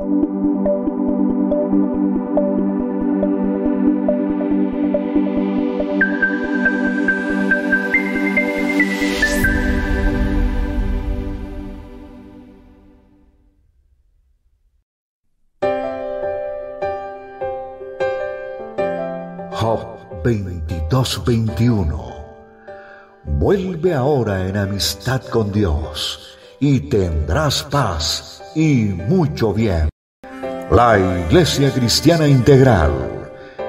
Job 22:21. Vuelve ahora en amistad con Dios y tendrás paz y mucho bien. La Iglesia Cristiana Integral,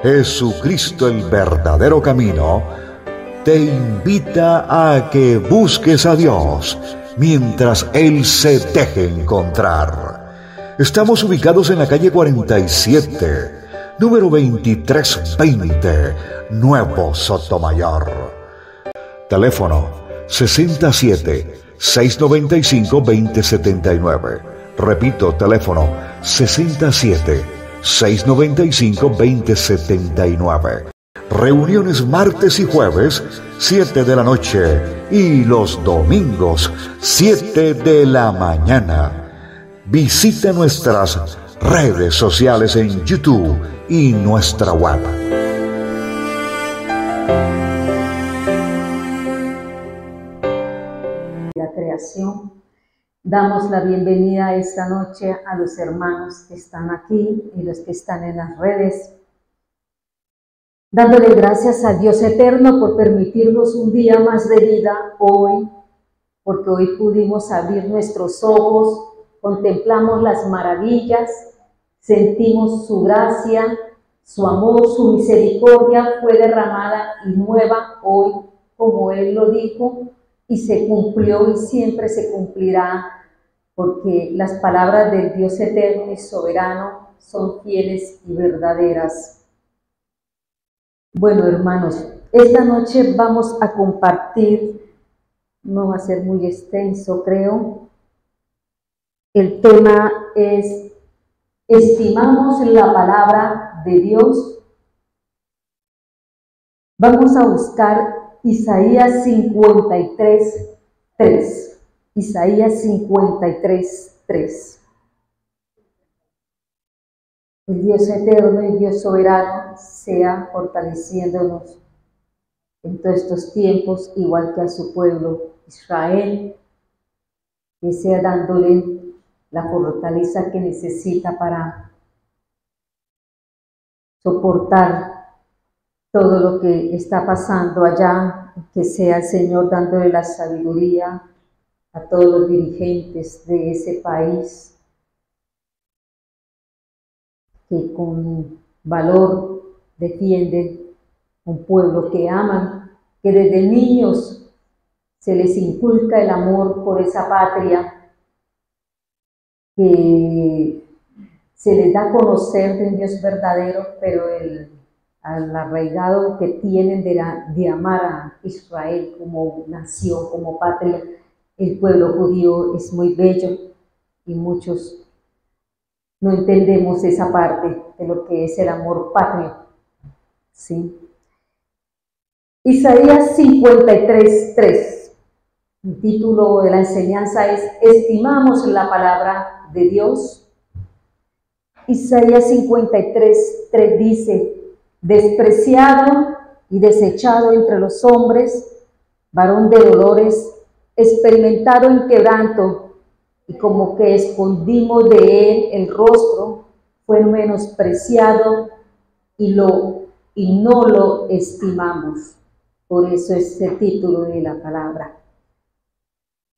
Jesucristo el verdadero camino, te invita a que busques a Dios mientras Él se deje encontrar. Estamos ubicados en la calle 47, número 2320, Nuevo Sotomayor. Teléfono 67-695-2079. Repito, teléfono 67-695-2079. Reuniones martes y jueves, 7 de la noche, y los domingos, 7 de la mañana. Visita nuestras redes sociales en YouTube y nuestra web. La creación. Damos la bienvenida esta noche a los hermanos que están aquí y los que están en las redes, dándole gracias a Dios eterno por permitirnos un día más de vida hoy, porque hoy pudimos abrir nuestros ojos, contemplamos las maravillas, sentimos su gracia, su amor, su misericordia fue derramada y nueva hoy, como Él lo dijo, y se cumplió y siempre se cumplirá, porque las palabras del Dios eterno y soberano son fieles y verdaderas. Bueno, hermanos, esta noche vamos a compartir, no va a ser muy extenso, creo. El tema es: ¿estimamos la palabra de Dios? Vamos a buscar Isaías 53:3. Isaías 53:3. El Dios eterno y Dios soberano sea fortaleciéndonos en todos estos tiempos, igual que a su pueblo Israel, que sea dándole la fortaleza que necesita para soportar todo lo que está pasando allá, que sea el Señor dándole la sabiduría a todos los dirigentes de ese país, que con valor defienden un pueblo que aman, que desde niños se les inculca el amor por esa patria, que se les da a conocer de un Dios verdadero, pero el arraigado que tienen de amar a Israel como nación, como patria. El pueblo judío es muy bello y muchos no entendemos esa parte de lo que es el amor patrio, ¿sí? Isaías 53:3. El título de la enseñanza es: ¿estimamos la palabra de Dios? Isaías 53:3 dice: despreciado y desechado entre los hombres, varón de dolores, experimentado en quebranto, y como que escondimos de él el rostro, fue menospreciado y no lo estimamos. Por eso es el título de la palabra.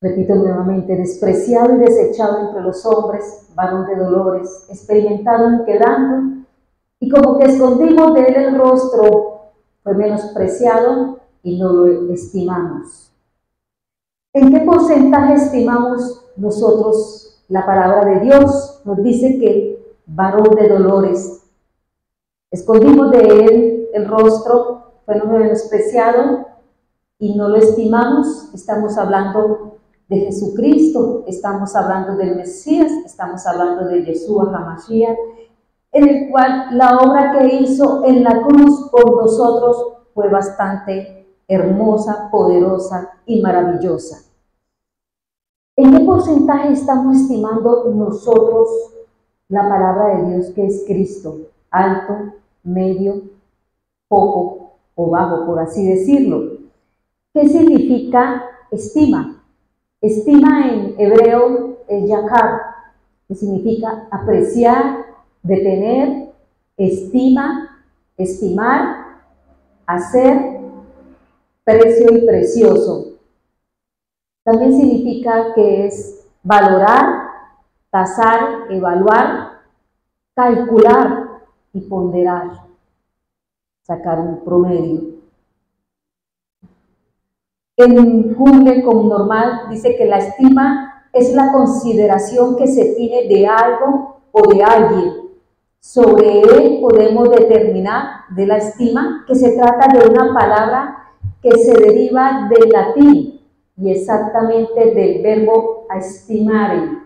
Repito nuevamente: despreciado y desechado entre los hombres, varón de dolores, experimentado en quebranto, y como que escondimos de él el rostro, fue menospreciado y no lo estimamos. ¿En qué porcentaje estimamos nosotros la palabra de Dios? Nos dice que varón de dolores, escondimos de él el rostro, fue menospreciado y no lo estimamos. Estamos hablando de Jesucristo, estamos hablando del Mesías, estamos hablando de Yeshua HaMashiach, en el cual la obra que hizo en la cruz por nosotros fue bastante hermosa, poderosa y maravillosa. ¿En qué porcentaje estamos estimando nosotros la palabra de Dios que es Cristo, alto, medio, poco o bajo, por así decirlo. ¿Qué significa estima? Estima en hebreo es yakar, que significa apreciar, detener, estima, estimar, hacer, precio y precioso. También significa que es valorar, tasar, evaluar, calcular y ponderar, sacar un promedio. En Google, como normal, dice que la estima es la consideración que se tiene de algo o de alguien. Sobre él podemos determinar de la estima que se trata de una palabra que se deriva del latín y exactamente del verbo estimare,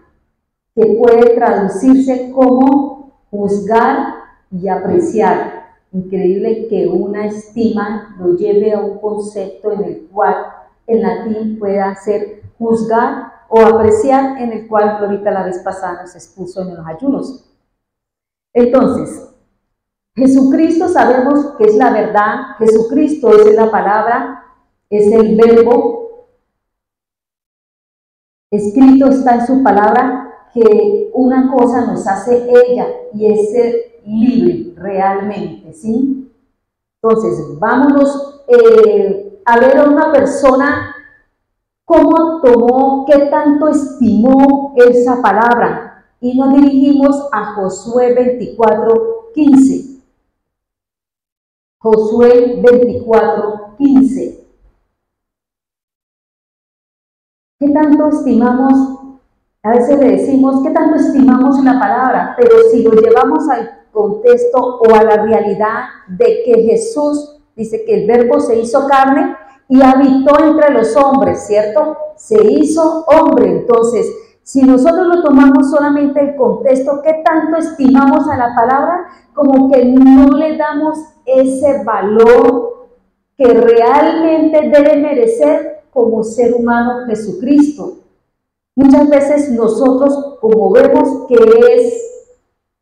que puede traducirse como juzgar y apreciar. Increíble que una estima lo lleve a un concepto en el cual en latín pueda ser juzgar o apreciar, en el cual ahorita la vez pasada nos expuso en los ayunos. Entonces, Jesucristo sabemos que es la verdad, Jesucristo es la palabra, es el verbo, escrito está en su palabra que una cosa nos hace ella y es ser libre realmente, ¿sí? Entonces, vámonos a ver a una persona cómo tomó, qué tanto estimó esa palabra. Y nos dirigimos a Josué 24:15. Josué 24:15. ¿Qué tanto estimamos? A veces le decimos, ¿qué tanto estimamos la palabra? Pero si lo llevamos al contexto o a la realidad de que Jesús dice que el verbo se hizo carne y habitó entre los hombres, ¿cierto? Se hizo hombre. Entonces, si nosotros lo tomamos solamente el contexto, ¿qué tanto estimamos a la palabra? Como que no le damos ese valor que realmente debe merecer como ser humano Jesucristo. Muchas veces nosotros, como vemos que es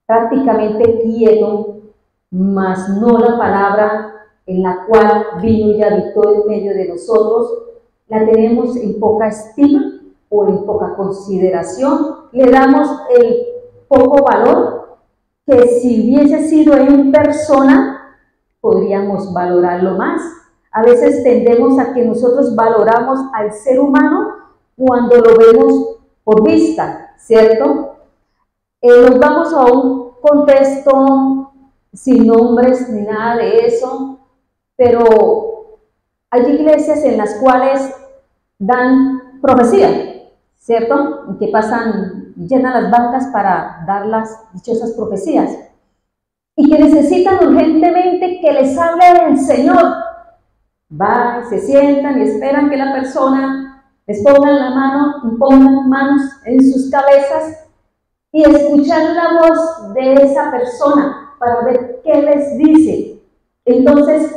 prácticamente quieto, mas no la palabra en la cual vino y habitó en medio de nosotros, la tenemos en poca estima o en poca consideración, le damos el poco valor que si hubiese sido en persona, podríamos valorarlo más. A veces tendemos a que nosotros valoramos al ser humano cuando lo vemos por vista, ¿cierto? Nos vamos a un contexto sin nombres ni nada de eso, pero hay iglesias en las cuales dan profecía, ¿cierto? Y que pasan, llenan las bancas para dar las dichosas profecías. Y que necesitan urgentemente que les hable del Señor. Van, se sientan y esperan que la persona les pongan la mano y pongan manos en sus cabezas y escuchar la voz de esa persona para ver qué les dice. Entonces,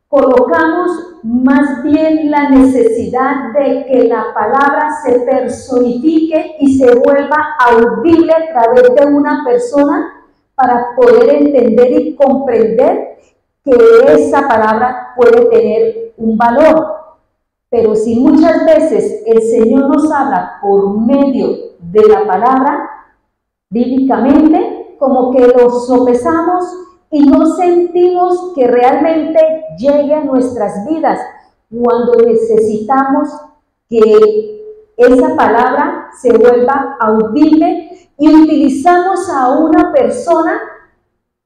colocamos más bien la necesidad de que la palabra se personifique y se vuelva audible a través de una persona para poder entender y comprender que esa palabra puede tener un valor. Pero si muchas veces el Señor nos habla por medio de la palabra, bíblicamente, como que lo sopesamos y no sentimos que realmente llegue a nuestras vidas cuando necesitamos que esa palabra se vuelva audible y utilizamos a una persona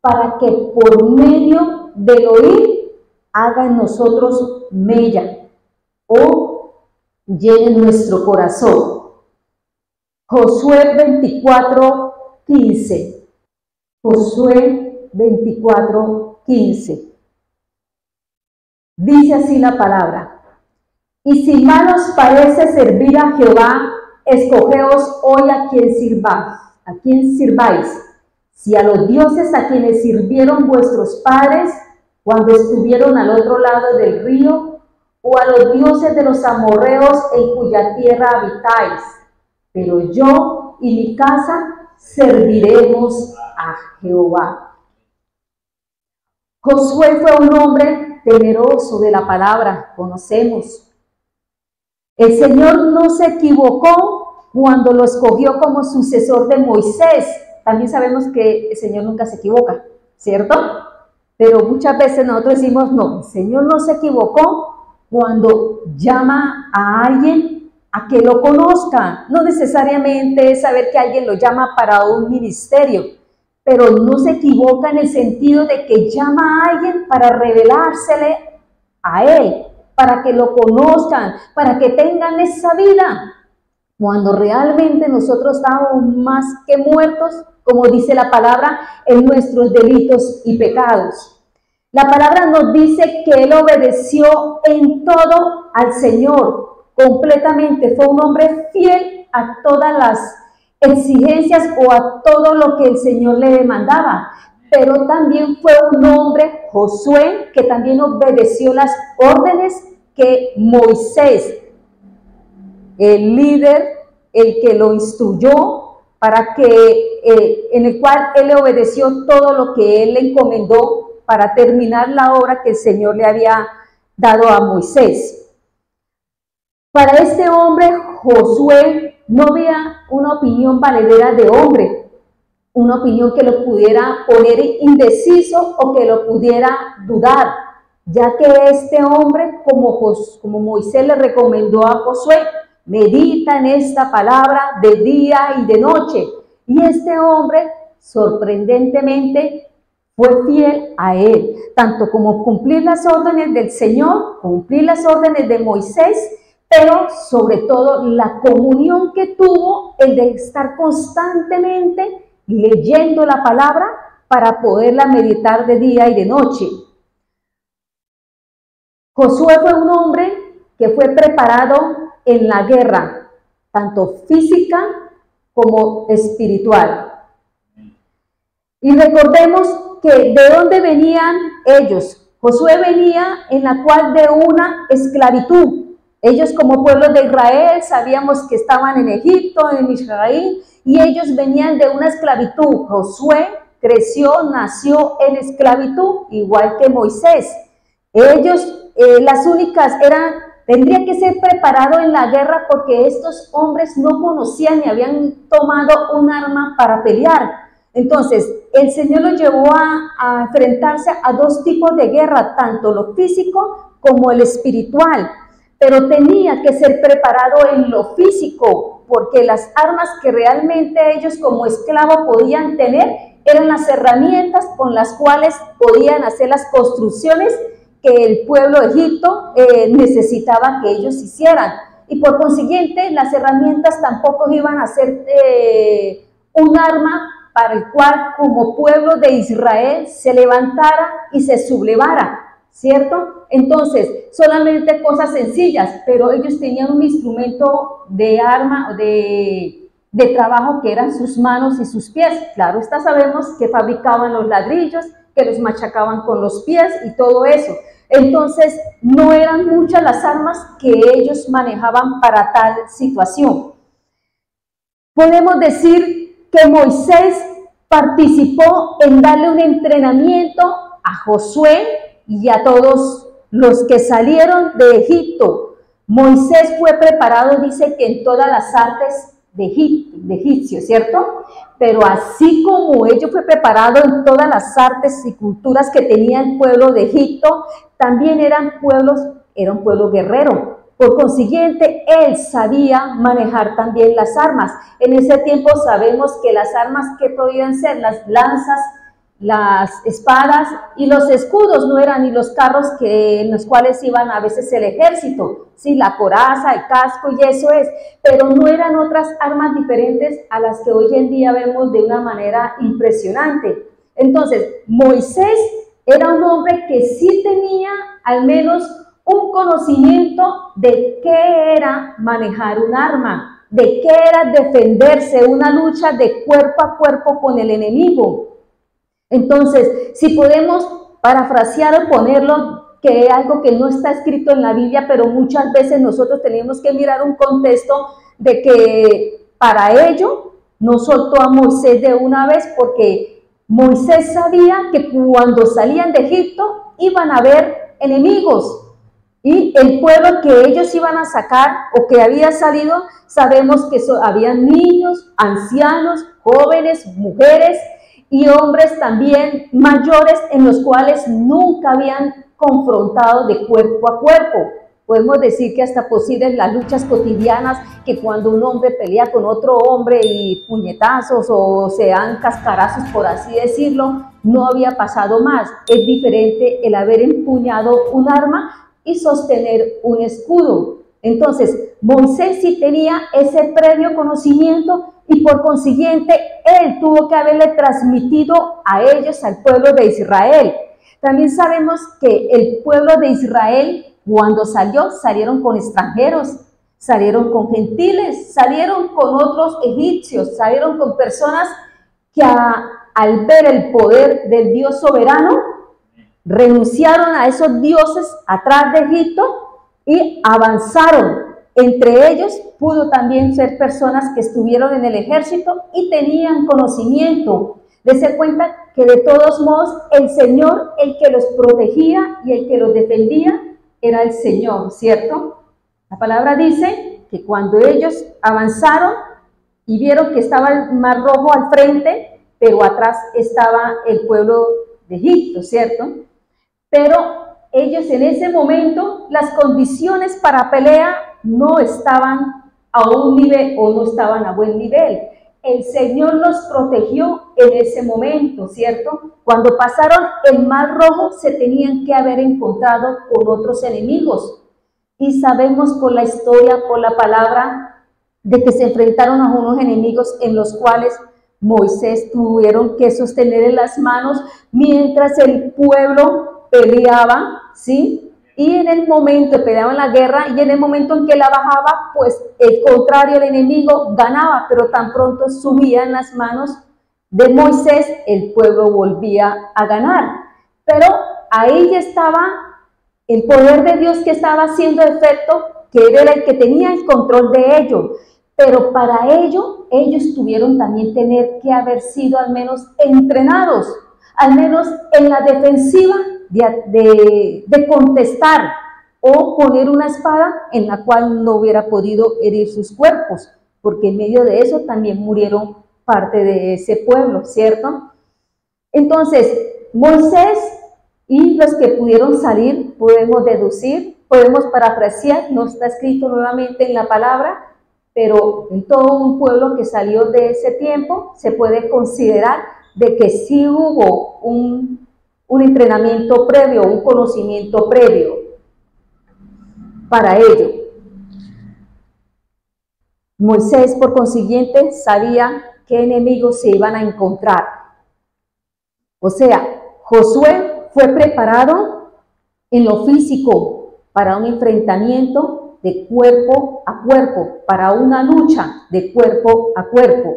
para que por medio del oír haga en nosotros mella o llene nuestro corazón. Josué 24:15. Josué 24:15. Dice así la palabra: y si mal os parece servir a Jehová, escogeos hoy a quien sirváis, si a los dioses a quienes sirvieron vuestros padres cuando estuvieron al otro lado del río, o a los dioses de los amorreos en cuya tierra habitáis. Pero yo y mi casa serviremos a Jehová. Josué fue un hombre temeroso de la palabra, conocemos. El Señor no se equivocó cuando lo escogió como sucesor de Moisés. También sabemos que el Señor nunca se equivoca, ¿cierto? Pero muchas veces nosotros decimos, no, el Señor no se equivocó cuando llama a alguien a que lo conozca. No necesariamente es saber que alguien lo llama para un ministerio, pero no se equivoca en el sentido de que llama a alguien para revelársele a él, para que lo conozcan, para que tengan esa vida. Cuando realmente nosotros estamos más que muertos, como dice la palabra, en nuestros delitos y pecados. La palabra nos dice que él obedeció en todo al Señor, completamente. Fue un hombre fiel a todas las exigencias o a todo lo que el Señor le demandaba. Pero también fue un hombre, Josué, que también obedeció las órdenes que Moisés, el líder, el que lo instruyó, para que, en el cual él le obedeció todo lo que él le encomendó para terminar la obra que el Señor le había dado a Moisés. Para este hombre, Josué, no había una opinión valedera de hombre, una opinión que lo pudiera poner indeciso o que lo pudiera dudar, ya que este hombre, como Moisés le recomendó a Josué, medita en esta palabra de día y de noche. Y este hombre, sorprendentemente, fue fiel a él, tanto como cumplir las órdenes del Señor, cumplir las órdenes de Moisés, pero sobre todo la comunión que tuvo, el de estar constantemente leyendo la palabra para poderla meditar de día y de noche. Josué fue un hombre que fue preparado en la guerra, tanto física como espiritual. Y recordemos que de dónde venían ellos. Josué venía en la cual de una esclavitud. Ellos como pueblo de Israel sabíamos que estaban en Egipto, en Israel, y ellos venían de una esclavitud. Josué creció, nació en esclavitud, igual que Moisés. Ellos, las únicas tendría que ser preparado en la guerra porque estos hombres no conocían ni habían tomado un arma para pelear. Entonces, el Señor los llevó a enfrentarse a dos tipos de guerra, tanto lo físico como el espiritual. Pero tenía que ser preparado en lo físico, porque las armas que realmente ellos como esclavos podían tener eran las herramientas con las cuales podían hacer las construcciones que el pueblo de Egipto necesitaba que ellos hicieran. Y por consiguiente, las herramientas tampoco iban a ser un arma para el cual como pueblo de Israel se levantara y se sublevara, ¿cierto? Entonces, solamente cosas sencillas, pero ellos tenían un instrumento de arma, de trabajo que eran sus manos y sus pies. Claro, sabemos que fabricaban los ladrillos, que los machacaban con los pies y todo eso. Entonces, no eran muchas las armas que ellos manejaban para tal situación. Podemos decir que Moisés participó en darle un entrenamiento a Josué y a todos los que salieron de Egipto. Moisés fue preparado, dice que en todas las artes de egipcio, ¿cierto? Pero así como ello fue preparado en todas las artes y culturas que tenía el pueblo de Egipto, también era un pueblo guerrero. Por consiguiente, él sabía manejar también las armas. En ese tiempo sabemos que las armas que podían ser las lanzas, las espadas y los escudos, no eran ni los carros en los cuales iban a veces el ejército, sí, la coraza, el casco y eso es, pero no eran otras armas diferentes a las que hoy en día vemos de una manera impresionante. Entonces, Moisés era un hombre que sí tenía al menos un conocimiento de qué era manejar un arma, de qué era defenderse, una lucha de cuerpo a cuerpo con el enemigo. Entonces, si podemos parafrasear o ponerlo, que es algo que no está escrito en la Biblia, pero muchas veces nosotros tenemos que mirar un contexto de que para ello no soltó a Moisés de una vez, porque Moisés sabía que cuando salían de Egipto iban a haber enemigos. Y el pueblo que ellos iban a sacar o que había salido, sabemos que habían niños, ancianos, jóvenes, mujeres y hombres también mayores, en los cuales nunca habían confrontado de cuerpo a cuerpo. Podemos decir que hasta posibles las luchas cotidianas, que cuando un hombre pelea con otro hombre y puñetazos o se dan cascarazos, por así decirlo, no había pasado más. Es diferente el haber empuñado un arma y sostener un escudo. Entonces, Moisés sí tenía ese previo conocimiento y por consiguiente, él tuvo que haberle transmitido a ellos, al pueblo de Israel. También sabemos que el pueblo de Israel, cuando salieron con extranjeros, salieron con gentiles, salieron con otros egipcios, salieron con personas que al ver el poder del Dios soberano, renunciaron a esos dioses atrás de Egipto y avanzaron. Entre ellos pudo también ser personas que estuvieron en el ejército y tenían conocimiento. Dese cuenta que de todos modos el Señor, el que los protegía y el que los defendía, era el Señor, ¿cierto? La palabra dice que cuando ellos avanzaron y vieron que estaba el Mar Rojo al frente, pero atrás estaba el pueblo de Egipto, ¿cierto? Pero ellos en ese momento, las condiciones para pelea no estaban a un nivel o no estaban a buen nivel. El Señor los protegió en ese momento, ¿cierto? Cuando pasaron el Mar Rojo se tenían que haber encontrado con otros enemigos. Y sabemos por la historia, por la palabra, de que se enfrentaron a unos enemigos en los cuales Moisés tuvieron que sostener en las manos mientras el pueblo peleaba, ¿sí? Y en el momento peleaban la guerra y en el momento en que la bajaba, pues el contrario, el enemigo ganaba, pero tan pronto subía en las manos de Moisés, el pueblo volvía a ganar. Pero ahí ya estaba el poder de Dios que estaba haciendo efecto, que era el que tenía el control de ello. Pero para ello, ellos tuvieron también tener que haber sido al menos entrenados, al menos en la defensiva, de contestar o poner una espada en la cual no hubiera podido herir sus cuerpos, porque en medio de eso también murieron parte de ese pueblo, ¿cierto? Entonces, Moisés y los que pudieron salir, podemos deducir, podemos parafrasear, no está escrito nuevamente en la palabra, pero en todo un pueblo que salió de ese tiempo, se puede considerar de que sí hubo un entrenamiento previo, un conocimiento previo para ello. Moisés, por consiguiente, sabía qué enemigos se iban a encontrar. O sea, Josué fue preparado en lo físico para un enfrentamiento de cuerpo a cuerpo, para una lucha de cuerpo a cuerpo.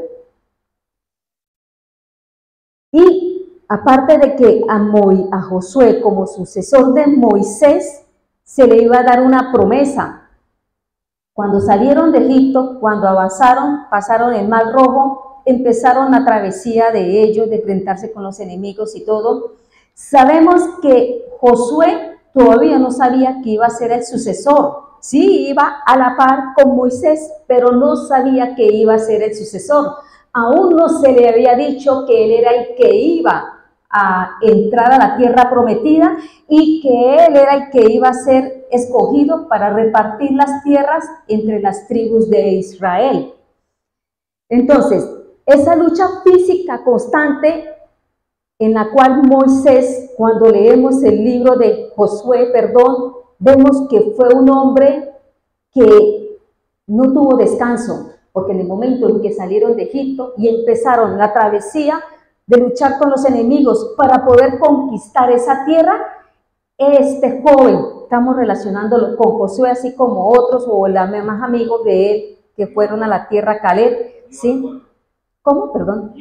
Y aparte de que a Josué como sucesor de Moisés se le iba a dar una promesa. Cuando salieron de Egipto, cuando avanzaron, pasaron el Mar Rojo, empezaron la travesía de ellos, de enfrentarse con los enemigos y todo. Sabemos que Josué todavía no sabía que iba a ser el sucesor. Sí, iba a la par con Moisés, pero no sabía que iba a ser el sucesor. Aún no se le había dicho que él era el que iba a entrar a la tierra prometida y que él era el que iba a ser escogido para repartir las tierras entre las tribus de Israel. Entonces, esa lucha física constante en la cual Moisés, cuando leemos el libro de Josué, vemos que fue un hombre que no tuvo descanso, porque en el momento en que salieron de Egipto y empezaron la travesía de luchar con los enemigos para poder conquistar esa tierra, este joven, estamos relacionándolo con Josué, así como otros o los más amigos de él que fueron a la tierra Caleb, ¿sí? ¿Cómo? Perdón.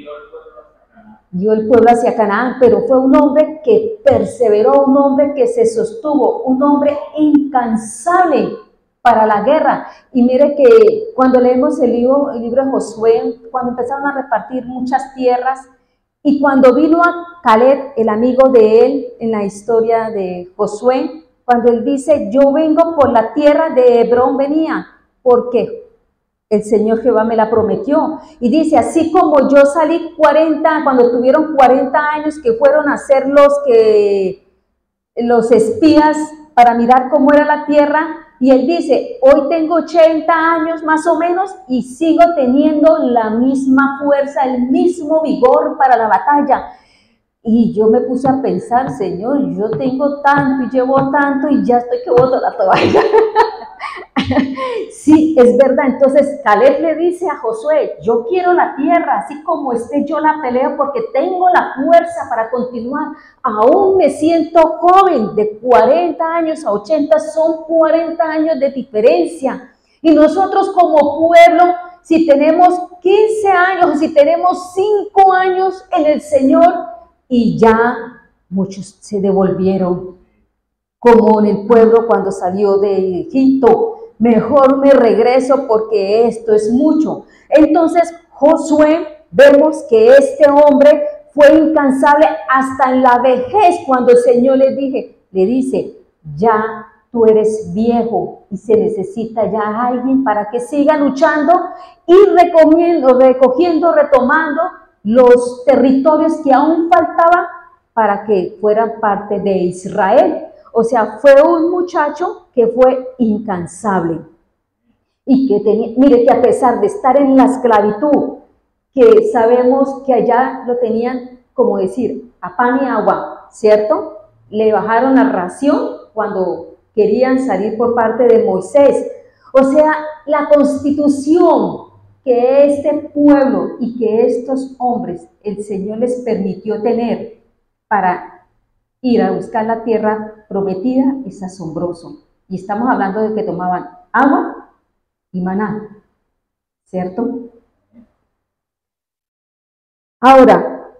Dio el pueblo hacia Canaán, pero fue un hombre que perseveró, un hombre que se sostuvo, un hombre incansable para la guerra. Y mire que cuando leemos el libro de Josué, cuando empezaron a repartir muchas tierras, y cuando vino a Caleb, el amigo de él, en la historia de Josué, cuando él dice, yo vengo por la tierra de Hebrón, venía, porque el Señor Jehová me la prometió. Y dice, así como yo salí 40, cuando tuvieron 40 años, que fueron a ser los espías para mirar cómo era la tierra, y él dice, hoy tengo 80 años más o menos y sigo teniendo la misma fuerza, el mismo vigor para la batalla. Y yo me puse a pensar, Señor, yo tengo tanto y llevo tanto y ya estoy que boto la toalla. Sí, es verdad. Entonces Caleb le dice a Josué, yo quiero la tierra, así como esté yo la peleo porque tengo la fuerza para continuar. Aún me siento joven, de 40 años a 80 son 40 años de diferencia. Y nosotros como pueblo, si tenemos 15 años, si tenemos 5 años en el Señor, y ya muchos se devolvieron, como en el pueblo cuando salió de Egipto. Mejor me regreso porque esto es mucho. Entonces Josué, vemos que este hombre fue incansable hasta en la vejez, cuando el Señor le dice, ya tú eres viejo y se necesita ya alguien para que siga luchando y recogiendo, retomando los territorios que aún faltaban para que fueran parte de Israel. O sea, fue un muchacho que fue incansable y que tenía, mire que a pesar de estar en la esclavitud, que sabemos que allá lo tenían, como decir, a pan y agua, ¿cierto? Le bajaron la ración cuando querían salir por parte de Moisés. O sea, la constitución que este pueblo y que estos hombres, el Señor les permitió tener para ir a buscar la tierra prometida, es asombroso. Y estamos hablando de que tomaban agua y maná, ¿cierto? Ahora,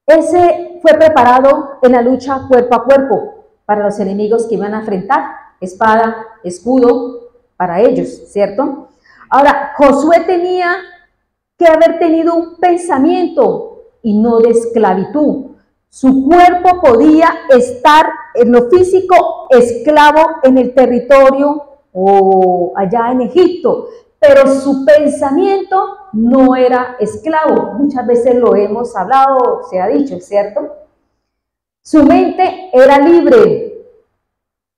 ese fue preparado en la lucha cuerpo a cuerpo para los enemigos que iban a enfrentar, espada, escudo, para ellos, ¿cierto? Ahora, Josué tenía que haber tenido un pensamiento y no de esclavitud. Su cuerpo podía estar en lo físico esclavo en el territorio o allá en Egipto, pero su pensamiento no era esclavo. Muchas veces lo hemos hablado, se ha dicho, ¿cierto? Su mente era libre.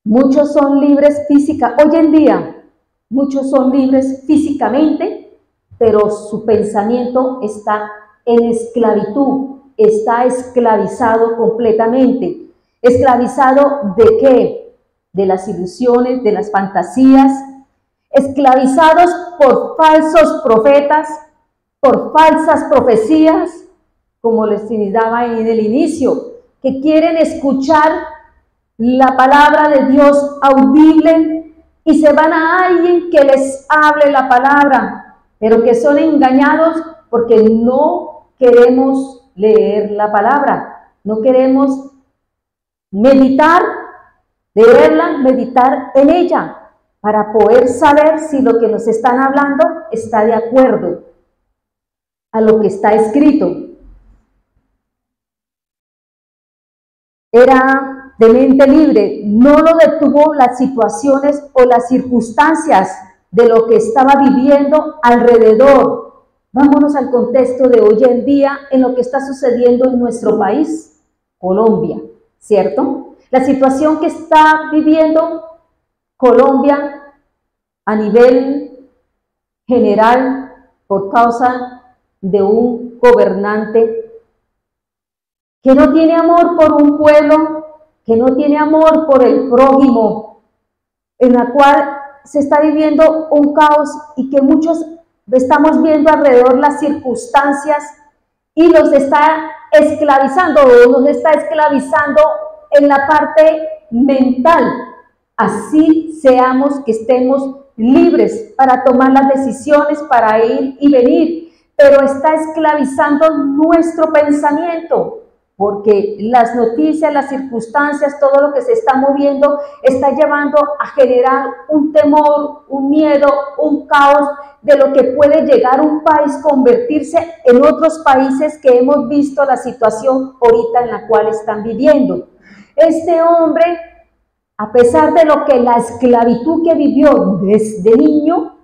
Muchos son libres física. Hoy en día, muchos son libres físicamente, pero su pensamiento está en esclavitud, está esclavizado completamente. ¿Esclavizado de qué? De las ilusiones, de las fantasías, esclavizados por falsos profetas, por falsas profecías, como les daba en el inicio, que quieren escuchar la palabra de Dios audible y se van a alguien que les hable la palabra, pero que son engañados porque no queremos leer la palabra, no queremos meditar, leerla, meditar en ella, para poder saber si lo que nos están hablando está de acuerdo a lo que está escrito. Era de mente libre, no lo detuvo las situaciones o las circunstancias de lo que estaba viviendo alrededor. Vámonos al contexto de hoy en día en lo que está sucediendo en nuestro país, Colombia, ¿cierto? La situación que está viviendo Colombia a nivel general por causa de un gobernante que no tiene amor por un pueblo, que no tiene amor por el prójimo, en la cual se está viviendo un caos y que muchos estamos viendo alrededor las circunstancias y los está esclavizando en la parte mental. Así seamos, que estemos libres para tomar las decisiones, para ir y venir, pero está esclavizando nuestro pensamiento. porque las noticias, las circunstancias, todo lo que se está moviendo está llevando a generar un temor, un miedo, un caos de lo que puede llegar un país, convertirse en otros países que hemos visto la situación ahorita en la cual están viviendo. Este hombre, a pesar de lo que la esclavitud que vivió desde niño,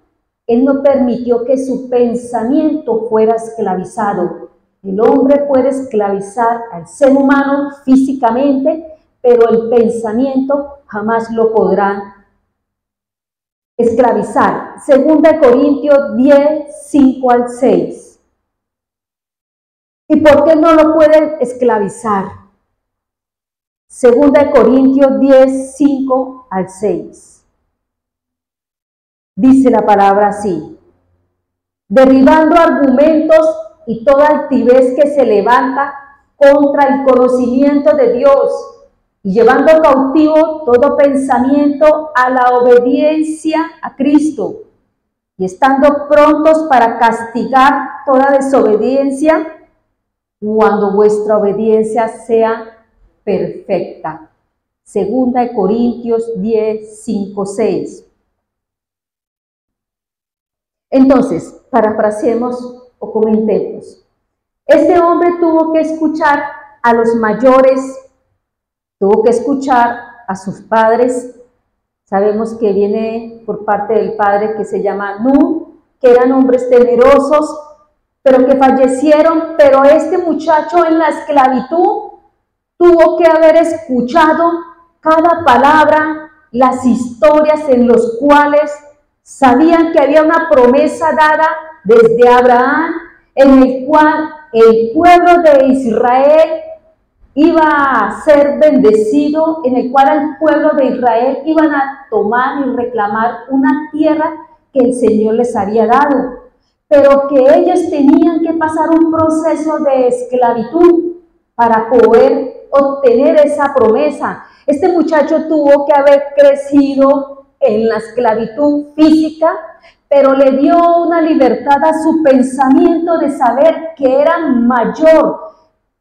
él no permitió que su pensamiento fuera esclavizado. El hombre puede esclavizar al ser humano físicamente, pero el pensamiento jamás lo podrá esclavizar. 2 Corintios 10, 5 al 6. ¿Y por qué no lo pueden esclavizar? 2 Corintios 10, 5 al 6. Dice la palabra así: derribando argumentos y toda altivez que se levanta contra el conocimiento de Dios, y llevando cautivo todo pensamiento a la obediencia a Cristo, y estando prontos para castigar toda desobediencia cuando vuestra obediencia sea perfecta. 2 Corintios 10, 5, 6. Entonces, parafraseemos o comentemos. Este hombre tuvo que escuchar a los mayores, tuvo que escuchar a sus padres. Sabemos que viene por parte del padre que se llama Nun, que eran hombres temerosos, pero que fallecieron. Pero este muchacho en la esclavitud tuvo que haber escuchado cada palabra, las historias en las cuales sabían que había una promesa dada desde Abraham, en el cual el pueblo de Israel iba a ser bendecido, en el cual el pueblo de Israel iban a tomar y reclamar una tierra que el Señor les había dado, pero que ellos tenían que pasar un proceso de esclavitud para poder obtener esa promesa. Este muchacho tuvo que haber crecido en la esclavitud física, pero le dio una libertad a su pensamiento de saber que era mayor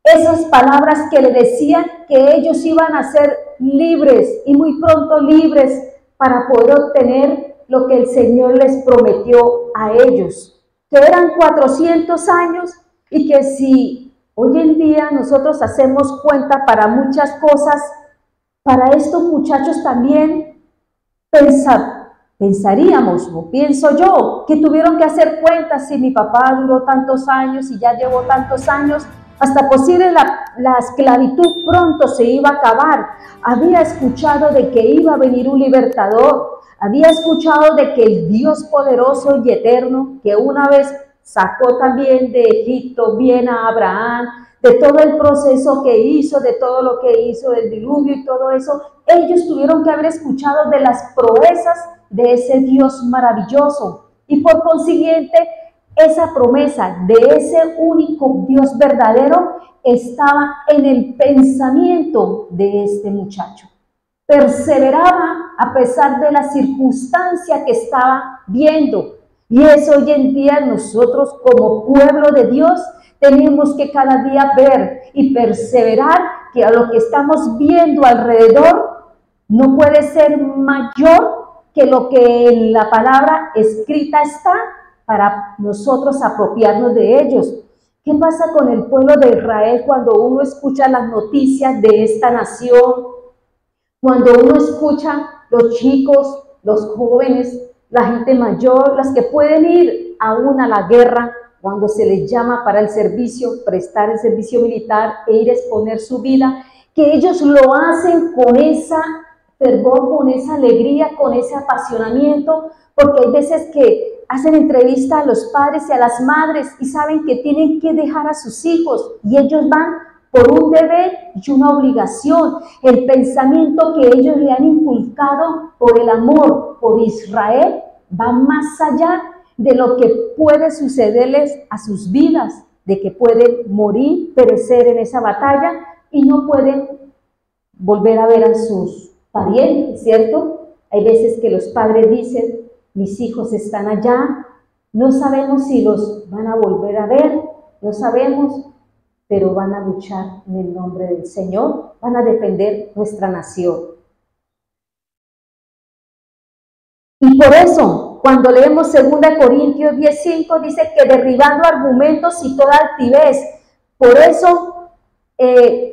esas palabras que le decían que ellos iban a ser libres y muy pronto libres para poder obtener lo que el Señor les prometió a ellos, que eran 400 años y que si hoy en día nosotros hacemos cuenta para muchas cosas, para estos muchachos también pensaríamos, o pienso yo, que tuvieron que hacer cuentas si mi papá duró tantos años y ya llevó tantos años, hasta posible la esclavitud pronto se iba a acabar. Había escuchado de que iba a venir un libertador, había escuchado de que el Dios poderoso y eterno, que una vez sacó también de Egipto bien a Abraham, de todo el proceso que hizo, de todo lo que hizo, del diluvio y todo eso, ellos tuvieron que haber escuchado de las proezas de ese Dios maravilloso. Y por consiguiente, esa promesa de ese único Dios verdadero estaba en el pensamiento de este muchacho. Perseveraba a pesar de la circunstancia que estaba viendo. Y eso hoy en día nosotros como pueblo de Dios tenemos que cada día ver y perseverar que a lo que estamos viendo alrededor no puede ser mayor que lo que en la palabra escrita está para nosotros apropiarnos de ellos. ¿Qué pasa con el pueblo de Israel cuando uno escucha las noticias de esta nación? Cuando uno escucha los chicos, los jóvenes, la gente mayor, las que pueden ir aún a la guerra, cuando se les llama para el servicio, prestar el servicio militar e ir a exponer su vida, que ellos lo hacen con esa fervor, con esa alegría, con ese apasionamiento, porque hay veces que hacen entrevista a los padres y a las madres y saben que tienen que dejar a sus hijos y ellos van por un deber y una obligación. El pensamiento que ellos le han inculcado por el amor por Israel va más allá de lo que puede sucederles a sus vidas, de que pueden morir, perecer en esa batalla y no pueden volver a ver a sus parientes, ¿cierto? Hay veces que los padres dicen, mis hijos están allá, no sabemos si los van a volver a ver, no sabemos, pero van a luchar en el nombre del Señor, van a defender nuestra nación. Y por eso, cuando leemos 2 Corintios 10:5, dice que derribando argumentos y toda altivez. Por eso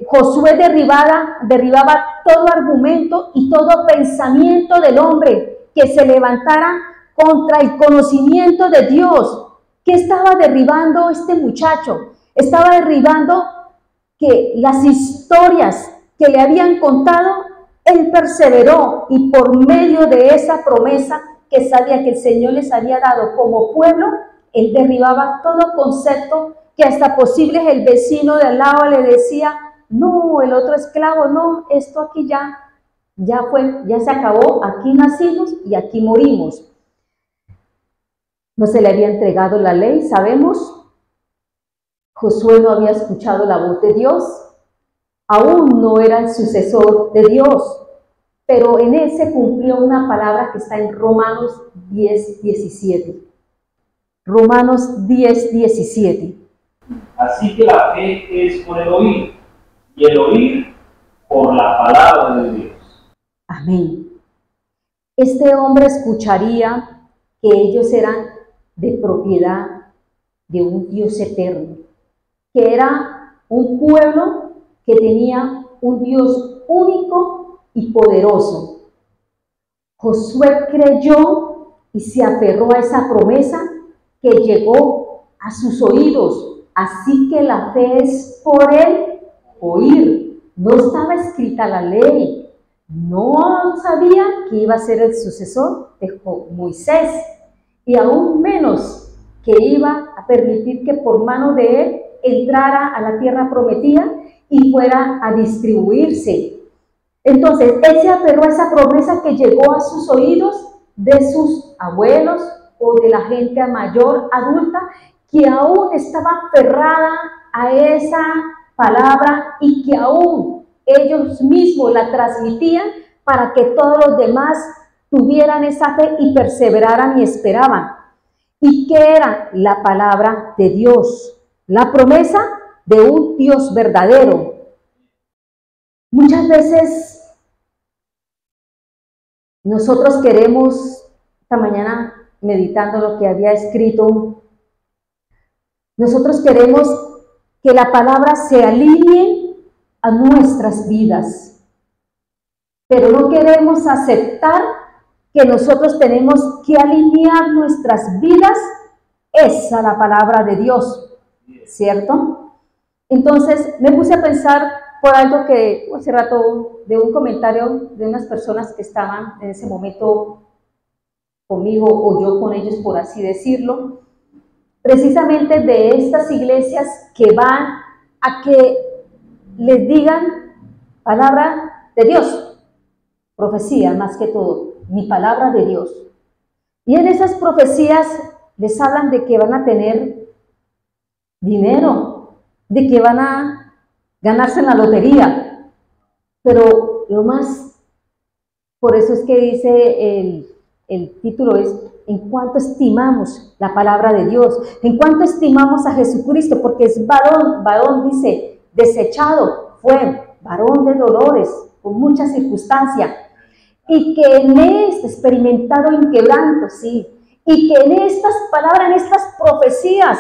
Josué derribaba todo argumento y todo pensamiento del hombre que se levantara contra el conocimiento de Dios. ¿Qué estaba derribando este muchacho? Estaba derribando que las historias que le habían contado, él perseveró, y por medio de esa promesa que sabía que el Señor les había dado como pueblo, él derribaba todo concepto que hasta posible el vecino de al lado le decía, no, el otro esclavo, no, esto aquí ya fue, ya se acabó, aquí nacimos y aquí morimos. No se le había entregado la ley, sabemos. Josué no había escuchado la voz de Dios, aún no era el sucesor de Dios, pero en él se cumplió una palabra que está en Romanos 10:17. Romanos 10:17. Así que la fe es por el oír, y el oír por la palabra de Dios. Amén. Este hombre escucharía que ellos eran de propiedad de un Dios eterno, que era un pueblo que tenía un Dios único y poderoso. Josué creyó y se aferró a esa promesa que llegó a sus oídos. Así que la fe es por el oír. No estaba escrita la ley. No sabía que iba a ser el sucesor de Moisés, y aún menos que iba a permitir que por mano de él entrara a la tierra prometida y fuera a distribuirse. Entonces, él se aferró a esa promesa que llegó a sus oídos de sus abuelos o de la gente mayor, adulta, que aún estaba aferrada a esa palabra y que aún ellos mismos la transmitían para que todos los demás tuvieran esa fe y perseveraran y esperaban. ¿Y qué era? La palabra de Dios, la promesa de un Dios verdadero. Muchas veces nosotros queremos, esta mañana meditando lo que había escrito, nosotros queremos que la palabra se alinee a nuestras vidas, pero no queremos aceptar que nosotros tenemos que alinear nuestras vidas a la palabra de Dios, ¿cierto? Entonces me puse a pensar por algo que hace rato, de un comentario de unas personas que estaban en ese momento conmigo o yo con ellos, por así decirlo, precisamente de estas iglesias que van a que les digan palabra de Dios, profecía más que todo, mi palabra de Dios. Y en esas profecías les hablan de que van a tener dinero, de que van a ganarse en la lotería, pero lo más, por eso es que dice el título es, ¿en cuánto estimamos la palabra de Dios? ¿En cuánto estimamos a Jesucristo? Porque es varón dice, desechado fue, varón de dolores, con muchas circunstancias, y que en este experimentado en quebranto, sí, y que en estas palabras, en estas profecías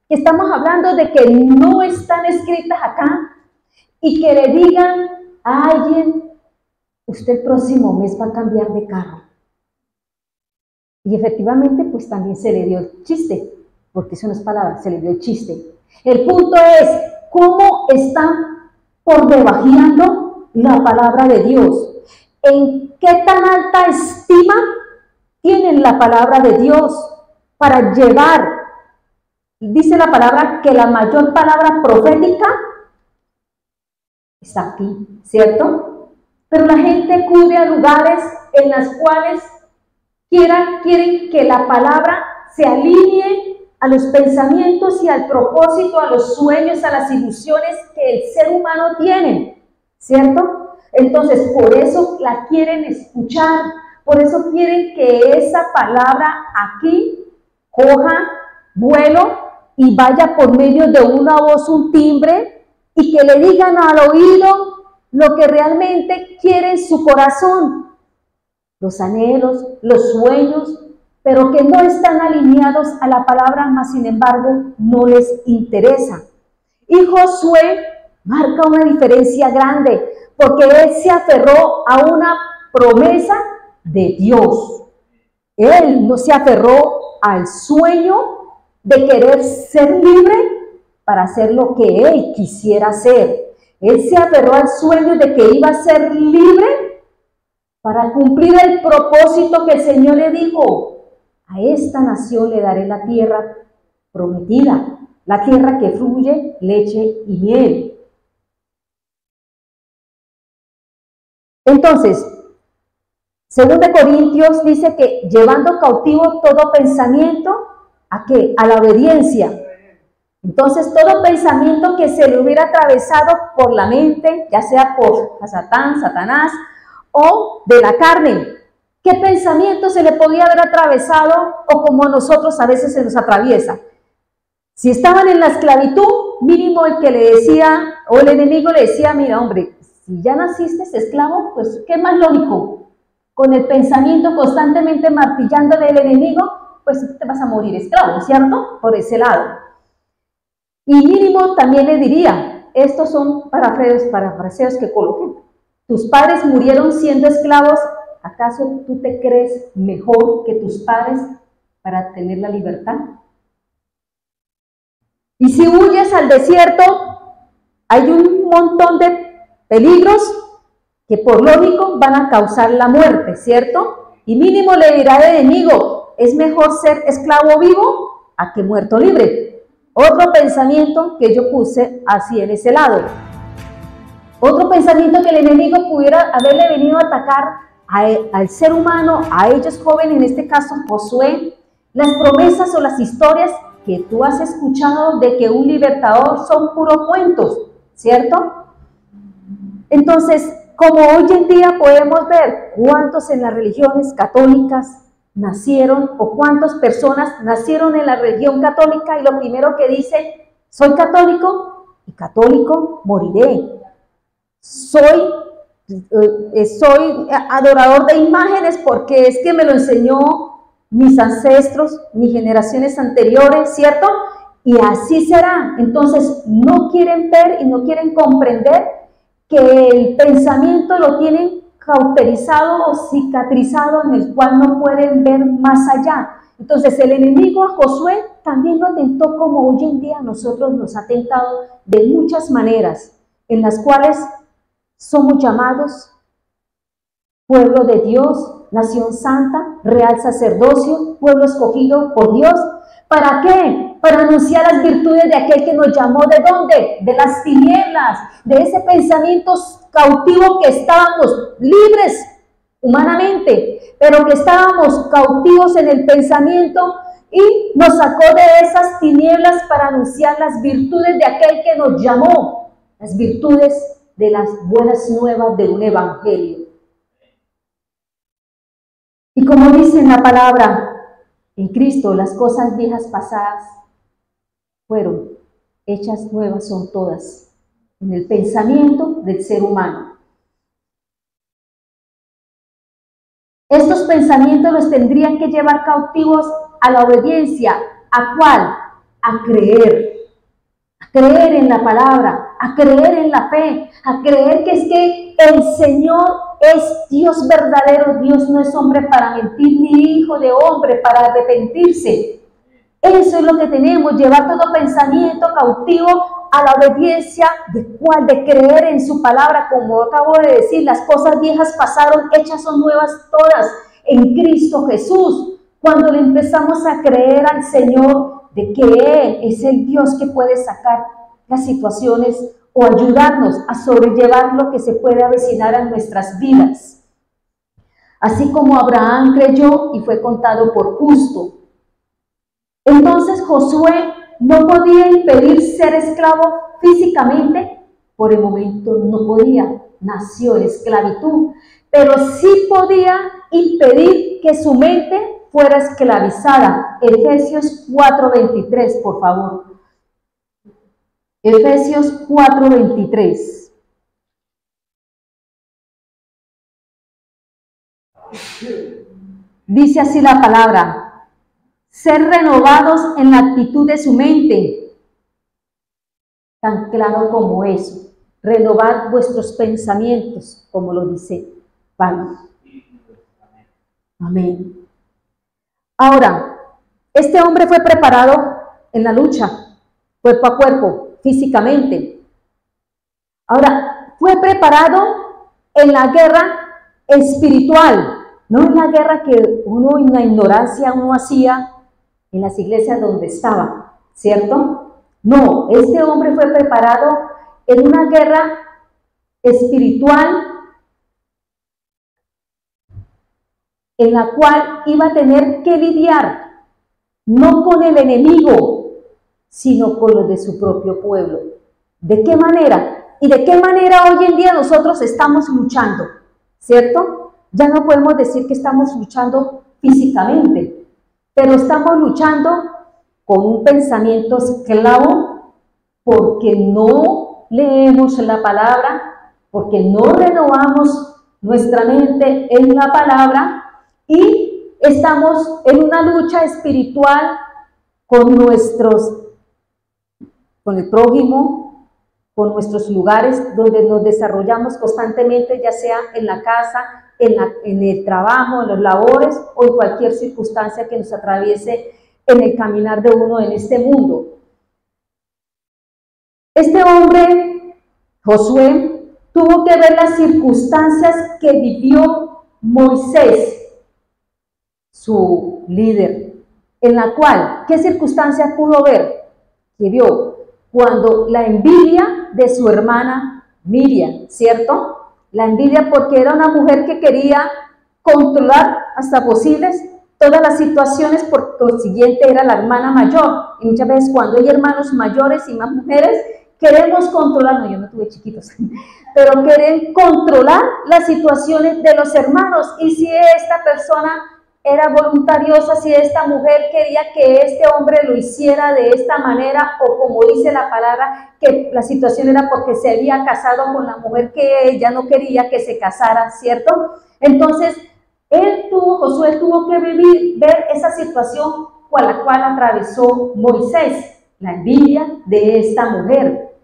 que estamos hablando de que no están escritas acá, y que le digan a alguien, usted el próximo mes va a cambiar de carro. Y efectivamente, pues también se le dio el chiste, porque eso no es palabra, se le dio el chiste. El punto es, ¿cómo están por debajeando la palabra de Dios? ¿En qué tan alta estima tienen la palabra de Dios para llevar? Dice la palabra que la mayor palabra profética está aquí, ¿cierto? Pero la gente acude a lugares en los cuales quieren que la palabra se alinee a los pensamientos y al propósito, a los sueños, a las ilusiones que el ser humano tiene, ¿cierto? Entonces, por eso la quieren escuchar, por eso quieren que esa palabra aquí coja vuelo y vaya por medio de una voz, un timbre, y que le digan al oído lo que realmente quiere en su corazón, los anhelos, los sueños, pero que no están alineados a la palabra, mas sin embargo no les interesa. Y Josué marca una diferencia grande, porque él se aferró a una promesa de Dios. Él no se aferró al sueño de querer ser libre para hacer lo que él quisiera hacer. Él se aferró al sueño de que iba a ser libre para cumplir el propósito que el Señor le dijo: a esta nación le daré la tierra prometida, la tierra que fluye leche y miel. Entonces, 2 Corintios dice que llevando cautivo todo pensamiento, ¿a qué? A la obediencia. Entonces, todo pensamiento que se le hubiera atravesado por la mente, ya sea por Satanás, o de la carne, ¿qué pensamiento se le podía haber atravesado o como a nosotros a veces se nos atraviesa? Si estaban en la esclavitud, mínimo el que le decía, o el enemigo le decía: mira, hombre, si ya naciste esclavo, pues ¿qué más lógico? Con el pensamiento constantemente martillándole al enemigo, pues te vas a morir esclavo, ¿cierto? Por ese lado. Y mínimo también le diría, estos son parafraseos que coloqué: tus padres murieron siendo esclavos, ¿acaso tú te crees mejor que tus padres para tener la libertad? Y si huyes al desierto, hay un montón de peligros que por lógico van a causar la muerte, ¿cierto? Y mínimo le dirá al enemigo: es mejor ser esclavo vivo a que muerto libre. Otro pensamiento que yo puse así en ese lado. Otro pensamiento que el enemigo pudiera haberle venido a atacar al ser humano, a ellos jóvenes, en este caso Josué, las promesas o las historias que tú has escuchado de que un libertador son puros cuentos, ¿cierto? Entonces, como hoy en día podemos ver cuántos en las religiones católicas nacieron o cuántas personas nacieron en la religión católica y lo primero que dice: soy católico y católico moriré. Soy adorador de imágenes porque es que me lo enseñó mis ancestros, mis generaciones anteriores, ¿cierto? Y así será. Entonces no quieren ver y no quieren comprender que el pensamiento lo tienen cauterizado o cicatrizado, en el cual no pueden ver más allá. Entonces el enemigo a Josué también lo atentó como hoy en día a nosotros nos ha tentado de muchas maneras, en las cuales somos llamados pueblo de Dios, nación santa, real sacerdocio, pueblo escogido por Dios. ¿Para qué? Para anunciar las virtudes de aquel que nos llamó, ¿de dónde? De las tinieblas, de ese pensamiento cautivo que estábamos libres humanamente, pero que estábamos cautivos en el pensamiento, y nos sacó de esas tinieblas para anunciar las virtudes de aquel que nos llamó, las virtudes de las buenas nuevas de un evangelio. Y como dice en la palabra, en Cristo las cosas viejas pasadas fueron hechas nuevas, son todas, en el pensamiento del ser humano. Estos pensamientos los tendrían que llevar cautivos a la obediencia. ¿A cuál? A creer en la palabra, a creer en la fe, a creer que es que el Señor es Dios verdadero. Dios no es hombre para mentir, ni hijo de hombre para arrepentirse. Eso es lo que tenemos, llevar todo pensamiento cautivo a la obediencia, de creer en su palabra. Como acabo de decir, las cosas viejas pasaron, hechas son nuevas todas en Cristo Jesús. Cuando le empezamos a creer al Señor de que Él es el Dios que puede sacar las situaciones o ayudarnos a sobrellevar lo que se puede avecinar a nuestras vidas. Así como Abraham creyó y fue contado por justo. Entonces Josué no podía impedir ser esclavo físicamente, por el momento no podía, nació en esclavitud, pero sí podía impedir que su mente fuera esclavizada. Efesios 4:23, por favor. Efesios 4:23. Dice así la palabra: ser renovados en la actitud de su mente. Tan claro como eso. Renovad vuestros pensamientos, como lo dice Pablo. Amén. Ahora, este hombre fue preparado en la lucha, cuerpo a cuerpo, físicamente. Ahora, fue preparado en la guerra espiritual, no en la guerra que uno en la ignorancia uno hacía en las iglesias donde estaba, ¿cierto? No, este hombre fue preparado en una guerra espiritual en la cual iba a tener que lidiar no con el enemigo, sino con los de su propio pueblo. ¿De qué manera? ¿Y de qué manera hoy en día nosotros estamos luchando? ¿Cierto? Ya no podemos decir que estamos luchando físicamente, pero estamos luchando con un pensamiento esclavo porque no leemos la palabra, porque no renovamos nuestra mente en la palabra y estamos en una lucha espiritual con el prójimo, con nuestros lugares donde nos desarrollamos constantemente, ya sea en la casa, en el trabajo, en los labores o en cualquier circunstancia que nos atraviese en el caminar de uno en este mundo. Este hombre, Josué, tuvo que ver las circunstancias que vivió Moisés, su líder, en la cual, ¿qué circunstancias pudo ver? Que vio cuando la envidia de su hermana Miriam, ¿cierto? La envidia porque era una mujer que quería controlar hasta posibles todas las situaciones, por consiguiente era la hermana mayor, y muchas veces cuando hay hermanos mayores y más mujeres, queremos controlar, no, yo no tuve chiquitos, pero quieren controlar las situaciones de los hermanos, y si esta persona era voluntariosa, si esta mujer quería que este hombre lo hiciera de esta manera, o como dice la palabra, que la situación era porque se había casado con la mujer que ella no quería que se casara, ¿cierto? Entonces, Josué tuvo que ver esa situación con la cual atravesó Moisés, la envidia de esta mujer.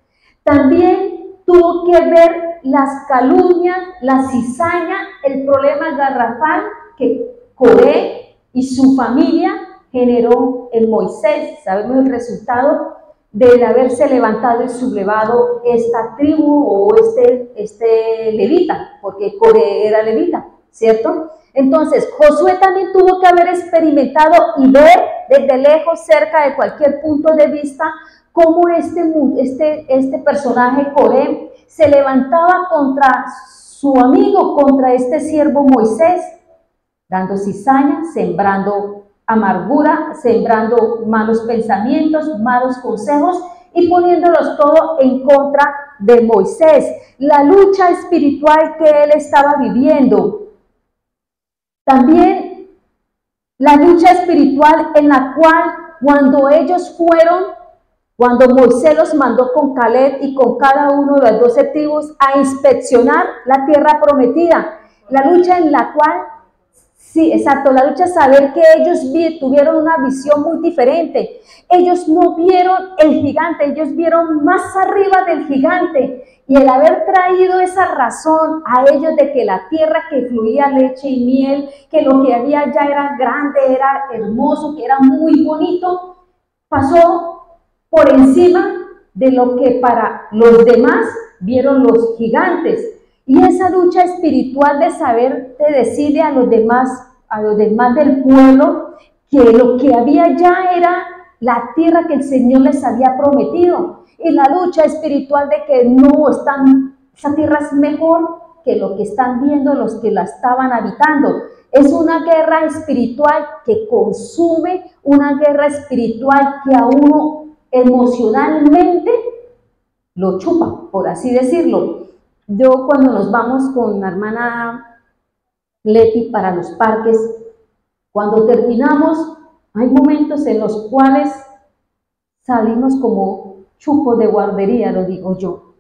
También tuvo que ver las calumnias, la cizaña, el problema garrafal que Coré y su familia generó en Moisés. Sabemos el resultado de haberse levantado y sublevado esta tribu o este levita, porque Coré era levita, ¿cierto? Entonces, Josué también tuvo que haber experimentado y ver desde lejos, cerca de cualquier punto de vista, cómo este personaje Coré se levantaba contra su amigo, contra este siervo Moisés, dando cizaña, sembrando amargura, sembrando malos pensamientos, malos consejos y poniéndolos todo en contra de Moisés. La lucha espiritual que él estaba viviendo. También la lucha espiritual en la cual cuando Moisés los mandó con Caleb y con cada uno de las 12 tribus a inspeccionar la tierra prometida. La lucha en la cual, sí, exacto, la lucha es saber que ellos tuvieron una visión muy diferente. Ellos no vieron el gigante, ellos vieron más arriba del gigante. Y el haber traído esa razón a ellos de que la tierra que fluía leche y miel, que lo que había ya era grande, era hermoso, que era muy bonito, pasó por encima de lo que para los demás vieron los gigantes. Y esa lucha espiritual de saber, de decirle a los demás del pueblo que lo que había ya era la tierra que el Señor les había prometido. Y la lucha espiritual de que esa tierra es mejor que lo que están viendo los que la estaban habitando. Es una guerra espiritual que consume, una guerra espiritual que a uno emocionalmente lo chupa, por así decirlo. Yo cuando nos vamos con la hermana Leti para los parques, Cuando terminamos, hay momentos en los cuales salimos como chupos de guardería, lo digo yo,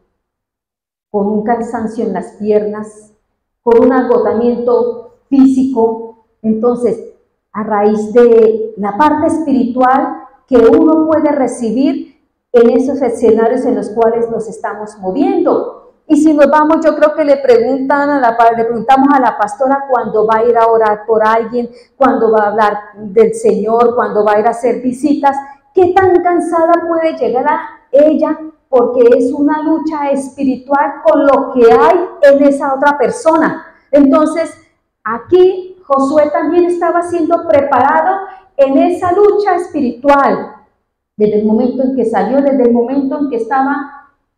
con un cansancio en las piernas, con un agotamiento físico. Entonces, a raíz de la parte espiritual que uno puede recibir en esos escenarios en los cuales nos estamos moviendo. Y si nos vamos, yo creo que le preguntamos a la pastora cuando va a ir a orar por alguien, cuando va a hablar del Señor, cuando va a ir a hacer visitas, qué tan cansada puede llegar a ella, porque es una lucha espiritual con lo que hay en esa otra persona. Entonces, aquí Josué también estaba siendo preparado en esa lucha espiritual, desde el momento en que salió, desde el momento en que estaba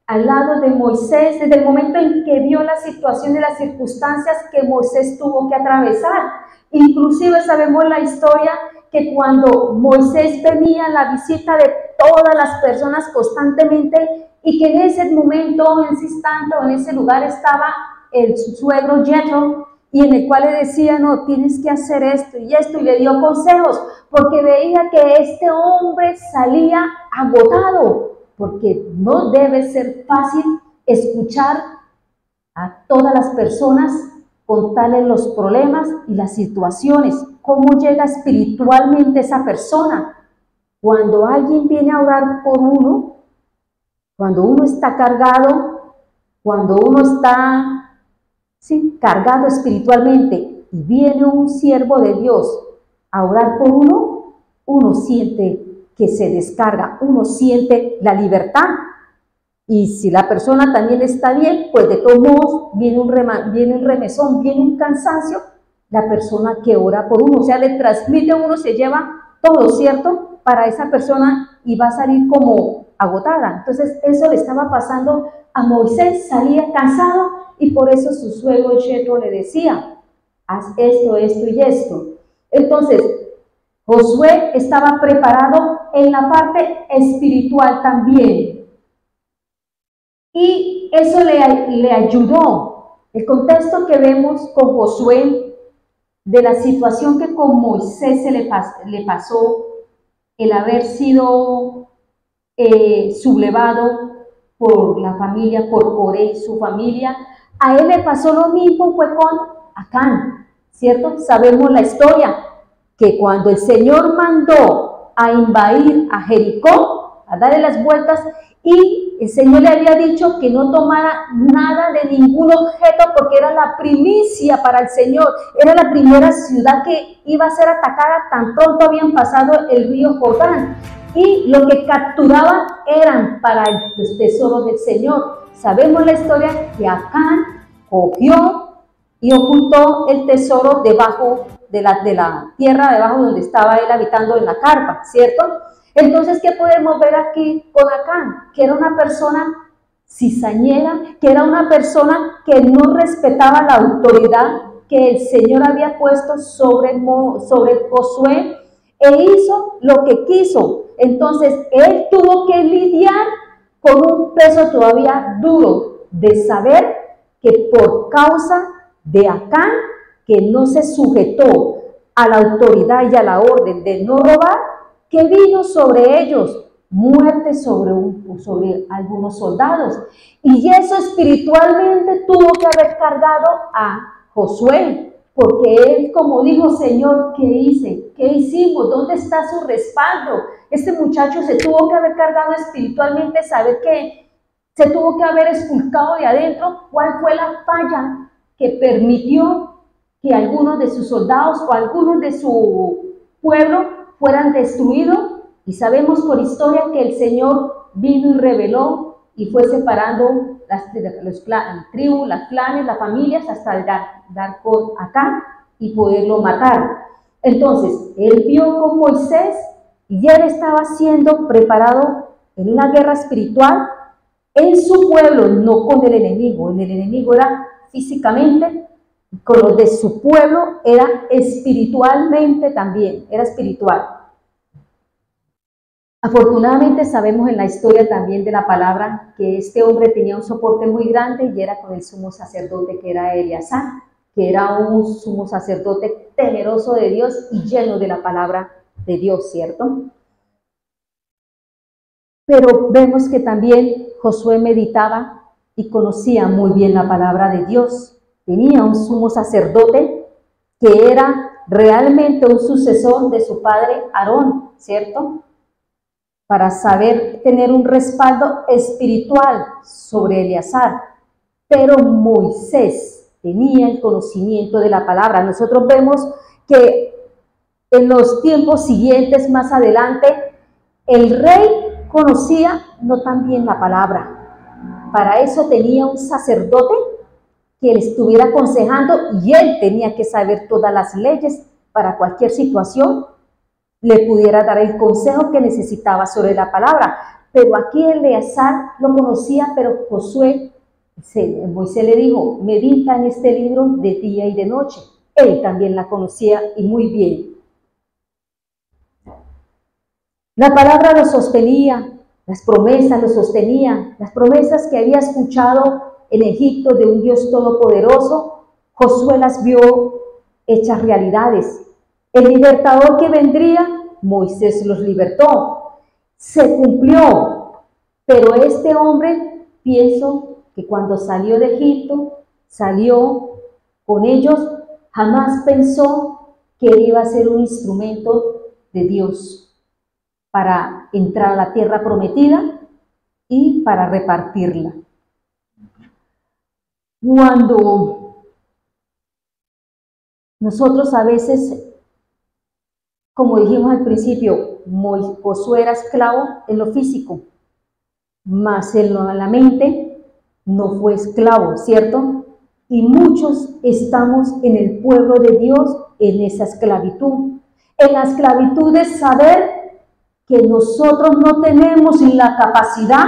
al lado de Moisés, desde el momento en que vio la situación y las circunstancias que Moisés tuvo que atravesar. Inclusive sabemos la historia que cuando Moisés venía a la visita de todas las personas constantemente y que en ese momento, en ese instante o en ese lugar estaba el suegro Jethro, y en el cual le decía, no, tienes que hacer esto, y le dio consejos, porque veía que este hombre salía agotado, porque no debe ser fácil escuchar a todas las personas, contarles los problemas y las situaciones, cómo llega espiritualmente esa persona. Cuando alguien viene a orar por uno, cuando uno está cargado, cuando uno está cargado espiritualmente y viene un siervo de Dios a orar por uno, uno siente que se descarga, uno siente la libertad. Y si la persona también está bien, pues de todos modos viene un remesón, viene un cansancio, la persona que ora por uno, o sea, le transmite a uno, se lleva todo, ¿cierto? Para esa persona y va a salir como agotada. Entonces, eso le estaba pasando a Moisés, salía cansado y por eso su suegro Jethro le decía, haz esto, esto y esto. Entonces, Josué estaba preparado en la parte espiritual también. Y eso le ayudó. El contexto que vemos con Josué, de la situación que con Moisés le pasó, el haber sido sublevado por la familia, por Coré y su familia, a él le pasó lo mismo, fue con Acán, ¿cierto? Sabemos la historia, que cuando el Señor mandó a invadir a Jericó, a darle las vueltas, y el Señor le había dicho que no tomara nada de ningún objeto porque era la primicia para el Señor, era la primera ciudad que iba a ser atacada tan pronto habían pasado el río Jordán, y lo que capturaban eran para los tesoros del Señor. Sabemos la historia que Acán cogió y ocultó el tesoro debajo de la tierra, debajo donde estaba él habitando en la carpa, ¿cierto? Entonces, ¿qué podemos ver aquí con Acán? Que era una persona cizañera, que era una persona que no respetaba la autoridad que el Señor había puesto sobre Josué, e hizo lo que quiso. Entonces, él tuvo que lidiar con un peso todavía duro de saber que por causa de Acán, que no se sujetó a la autoridad y a la orden de no robar, que vino sobre ellos muerte sobre algunos soldados. Y eso espiritualmente tuvo que haber cargado a Josué, porque él, como dijo, Señor, ¿qué hice? ¿Qué hicimos? ¿Dónde está su respaldo? Este muchacho se tuvo que haber cargado espiritualmente, saber que se tuvo que haber expulsado de adentro. ¿Cuál fue la falla que permitió que algunos de sus soldados o algunos de su pueblo fueran destruidos? Y sabemos por historia que el Señor vino y reveló y fue separando las tribus, las clanes, las familias, hasta dar con Acán y poderlo matar. Entonces, él vio con Moisés y él estaba siendo preparado en una guerra espiritual en su pueblo, no con el enemigo. El enemigo era físicamente, con los de su pueblo era espiritualmente también, era espiritual. Afortunadamente sabemos en la historia también de la palabra que este hombre tenía un soporte muy grande y era con el sumo sacerdote que era Eleazar, que era un sumo sacerdote temeroso de Dios y lleno de la palabra de Dios, ¿cierto? Pero vemos que también Josué meditaba y conocía muy bien la palabra de Dios. Tenía un sumo sacerdote que era realmente un sucesor de su padre Aarón, ¿cierto? Para saber tener un respaldo espiritual sobre Eleazar. Pero Moisés tenía el conocimiento de la palabra. Nosotros vemos que en los tiempos siguientes, más adelante, el rey conocía no tan bien la palabra. Para eso tenía un sacerdote que le estuviera aconsejando y él tenía que saber todas las leyes para cualquier situación, le pudiera dar el consejo que necesitaba sobre la palabra. Pero aquí Eleazar lo conocía, pero Moisés le dijo, medita en este libro de día y de noche. Él también la conocía y muy bien. La palabra lo sostenía, las promesas lo sostenían, las promesas que había escuchado en Egipto de un Dios todopoderoso, Josué las vio hechas realidades. El libertador que vendría, Moisés los libertó. Se cumplió, pero este hombre, pienso que cuando salió de Egipto, salió con ellos, jamás pensó que iba a ser un instrumento de Dios para entrar a la tierra prometida y para repartirla. Cuando nosotros a veces, como dijimos al principio, Josué era esclavo en lo físico, mas en la mente no fue esclavo, ¿cierto? Y muchos estamos en el pueblo de Dios en esa esclavitud. En la esclavitud de saber que nosotros no tenemos la capacidad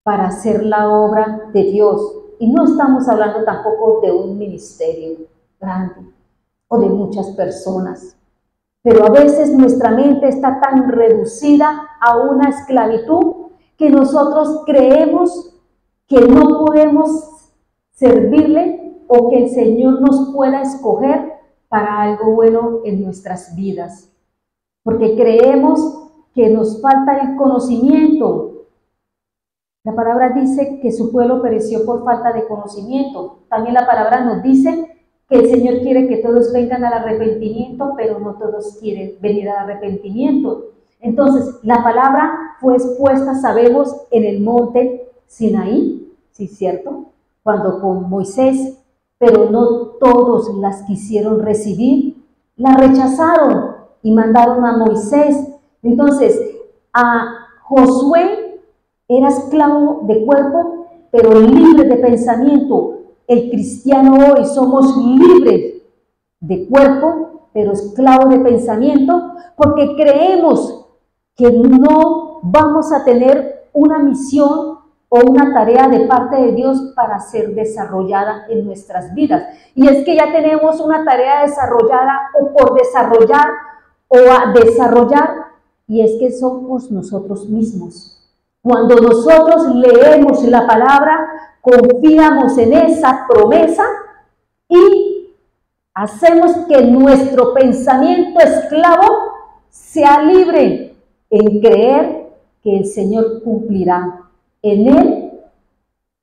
para hacer la obra de Dios. Y no estamos hablando tampoco de un ministerio grande o de muchas personas. Pero a veces nuestra mente está tan reducida a una esclavitud que nosotros creemos que no podemos servirle o que el Señor nos pueda escoger para algo bueno en nuestras vidas. Porque creemos que nos falta el conocimiento. La palabra dice que su pueblo pereció por falta de conocimiento. También la palabra nos dice que el Señor quiere que todos vengan al arrepentimiento, pero no todos quieren venir al arrepentimiento. Entonces, la palabra fue expuesta, sabemos, en el monte Sinaí, ¿sí es cierto? Cuando con Moisés, pero no todos las quisieron recibir, la rechazaron y mandaron a Moisés. Entonces, a Josué era esclavo de cuerpo, pero libre de pensamiento. El cristiano hoy somos libres de cuerpo, pero esclavos de pensamiento, porque creemos que no vamos a tener una misión o una tarea de parte de Dios para ser desarrollada en nuestras vidas. Y es que ya tenemos una tarea desarrollada o por desarrollar o a desarrollar, y es que somos nosotros mismos. Cuando nosotros leemos la palabra, confiamos en esa promesa y hacemos que nuestro pensamiento esclavo sea libre en creer que el Señor cumplirá en Él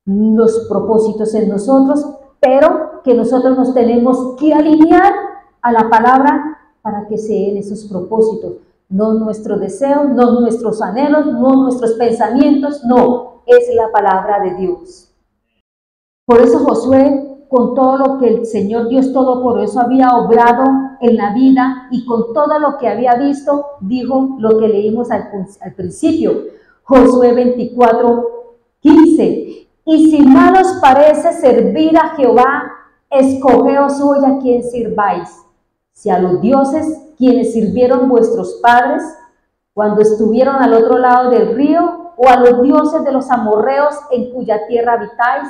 los propósitos en nosotros, pero que nosotros nos tenemos que alinear a la palabra para que se den esos propósitos. No nuestros deseos, no nuestros anhelos, no nuestros pensamientos, no, es la palabra de Dios. Por eso Josué, con todo lo que el Señor Dios Todopoderoso había obrado en la vida y con todo lo que había visto, dijo lo que leímos al principio, Josué 24:15. Y si mal os parece servir a Jehová, escogeos hoy a quien sirváis, si a los dioses quienes sirvieron vuestros padres cuando estuvieron al otro lado del río, o a los dioses de los amorreos en cuya tierra habitáis,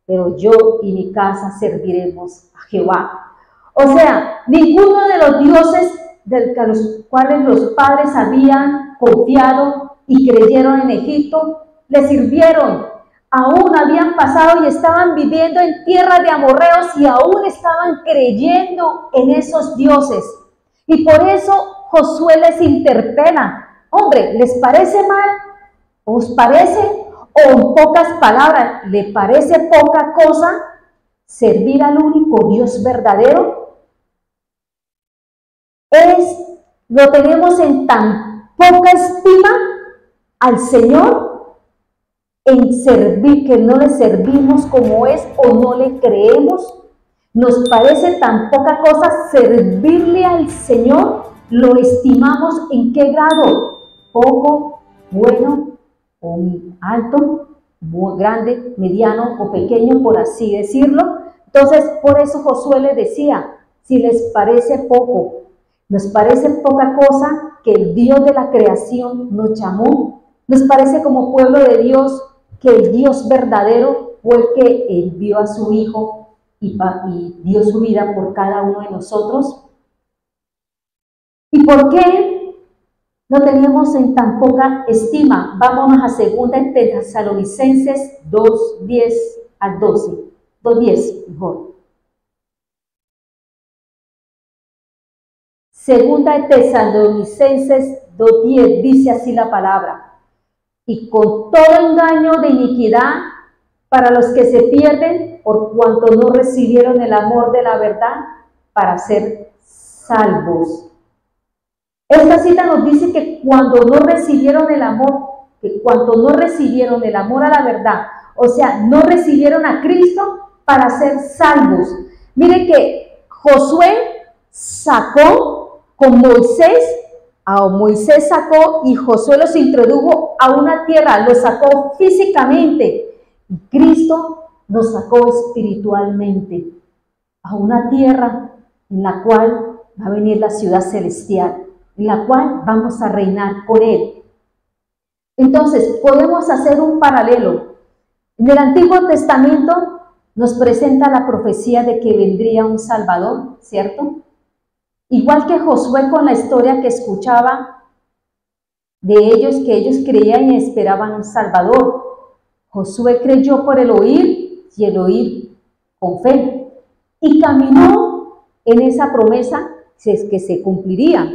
pero yo y mi casa serviremos a Jehová. O sea, ninguno de los dioses de los cuales los padres habían confiado y creyeron en Egipto, le sirvieron. Aún habían habían pasado y estaban viviendo en tierra de amorreos y aún estaban creyendo en esos dioses. Y por eso Josué les interpela. Hombre, ¿les parece mal? ¿Os parece? O en pocas palabras, ¿le parece poca cosa servir al único Dios verdadero? Lo tenemos en tan poca estima al Señor, en servir, que no le servimos como es o no le creemos. Nos parece tan poca cosa servirle al Señor. Lo estimamos en qué grado: poco, bueno, o alto, muy grande, mediano o pequeño, por así decirlo. Entonces, por eso Josué les decía: si les parece poco, nos parece poca cosa que el Dios de la creación nos llamó, nos parece como pueblo de Dios que el Dios verdadero fue el que envió a su Hijo y dio su vida por cada uno de nosotros. ¿Y por qué lo teníamos en tan poca estima? Vámonos a 2 Tesalonicenses 2:10 al 12. 2:10, mejor. 2 Tesalonicenses 2:10 dice así la palabra: y con todo engaño de iniquidad para los que se pierden, por cuanto no recibieron el amor de la verdad para ser salvos. Esta cita nos dice que cuando no recibieron el amor, a la verdad, o sea, no recibieron a Cristo para ser salvos. Mire que Josué sacó con Moisés, a Moisés sacó y Josué los introdujo a una tierra, los sacó físicamente, y Cristo nos sacó espiritualmente a una tierra en la cual va a venir la ciudad celestial, en la cual vamos a reinar con Él. Entonces, podemos hacer un paralelo. En el Antiguo Testamento nos presenta la profecía de que vendría un Salvador, ¿cierto? Igual que Josué con la historia que escuchaba de ellos, que ellos creían y esperaban un Salvador. Josué creyó por el oír y el oír con fe. Y caminó en esa promesa que se cumpliría.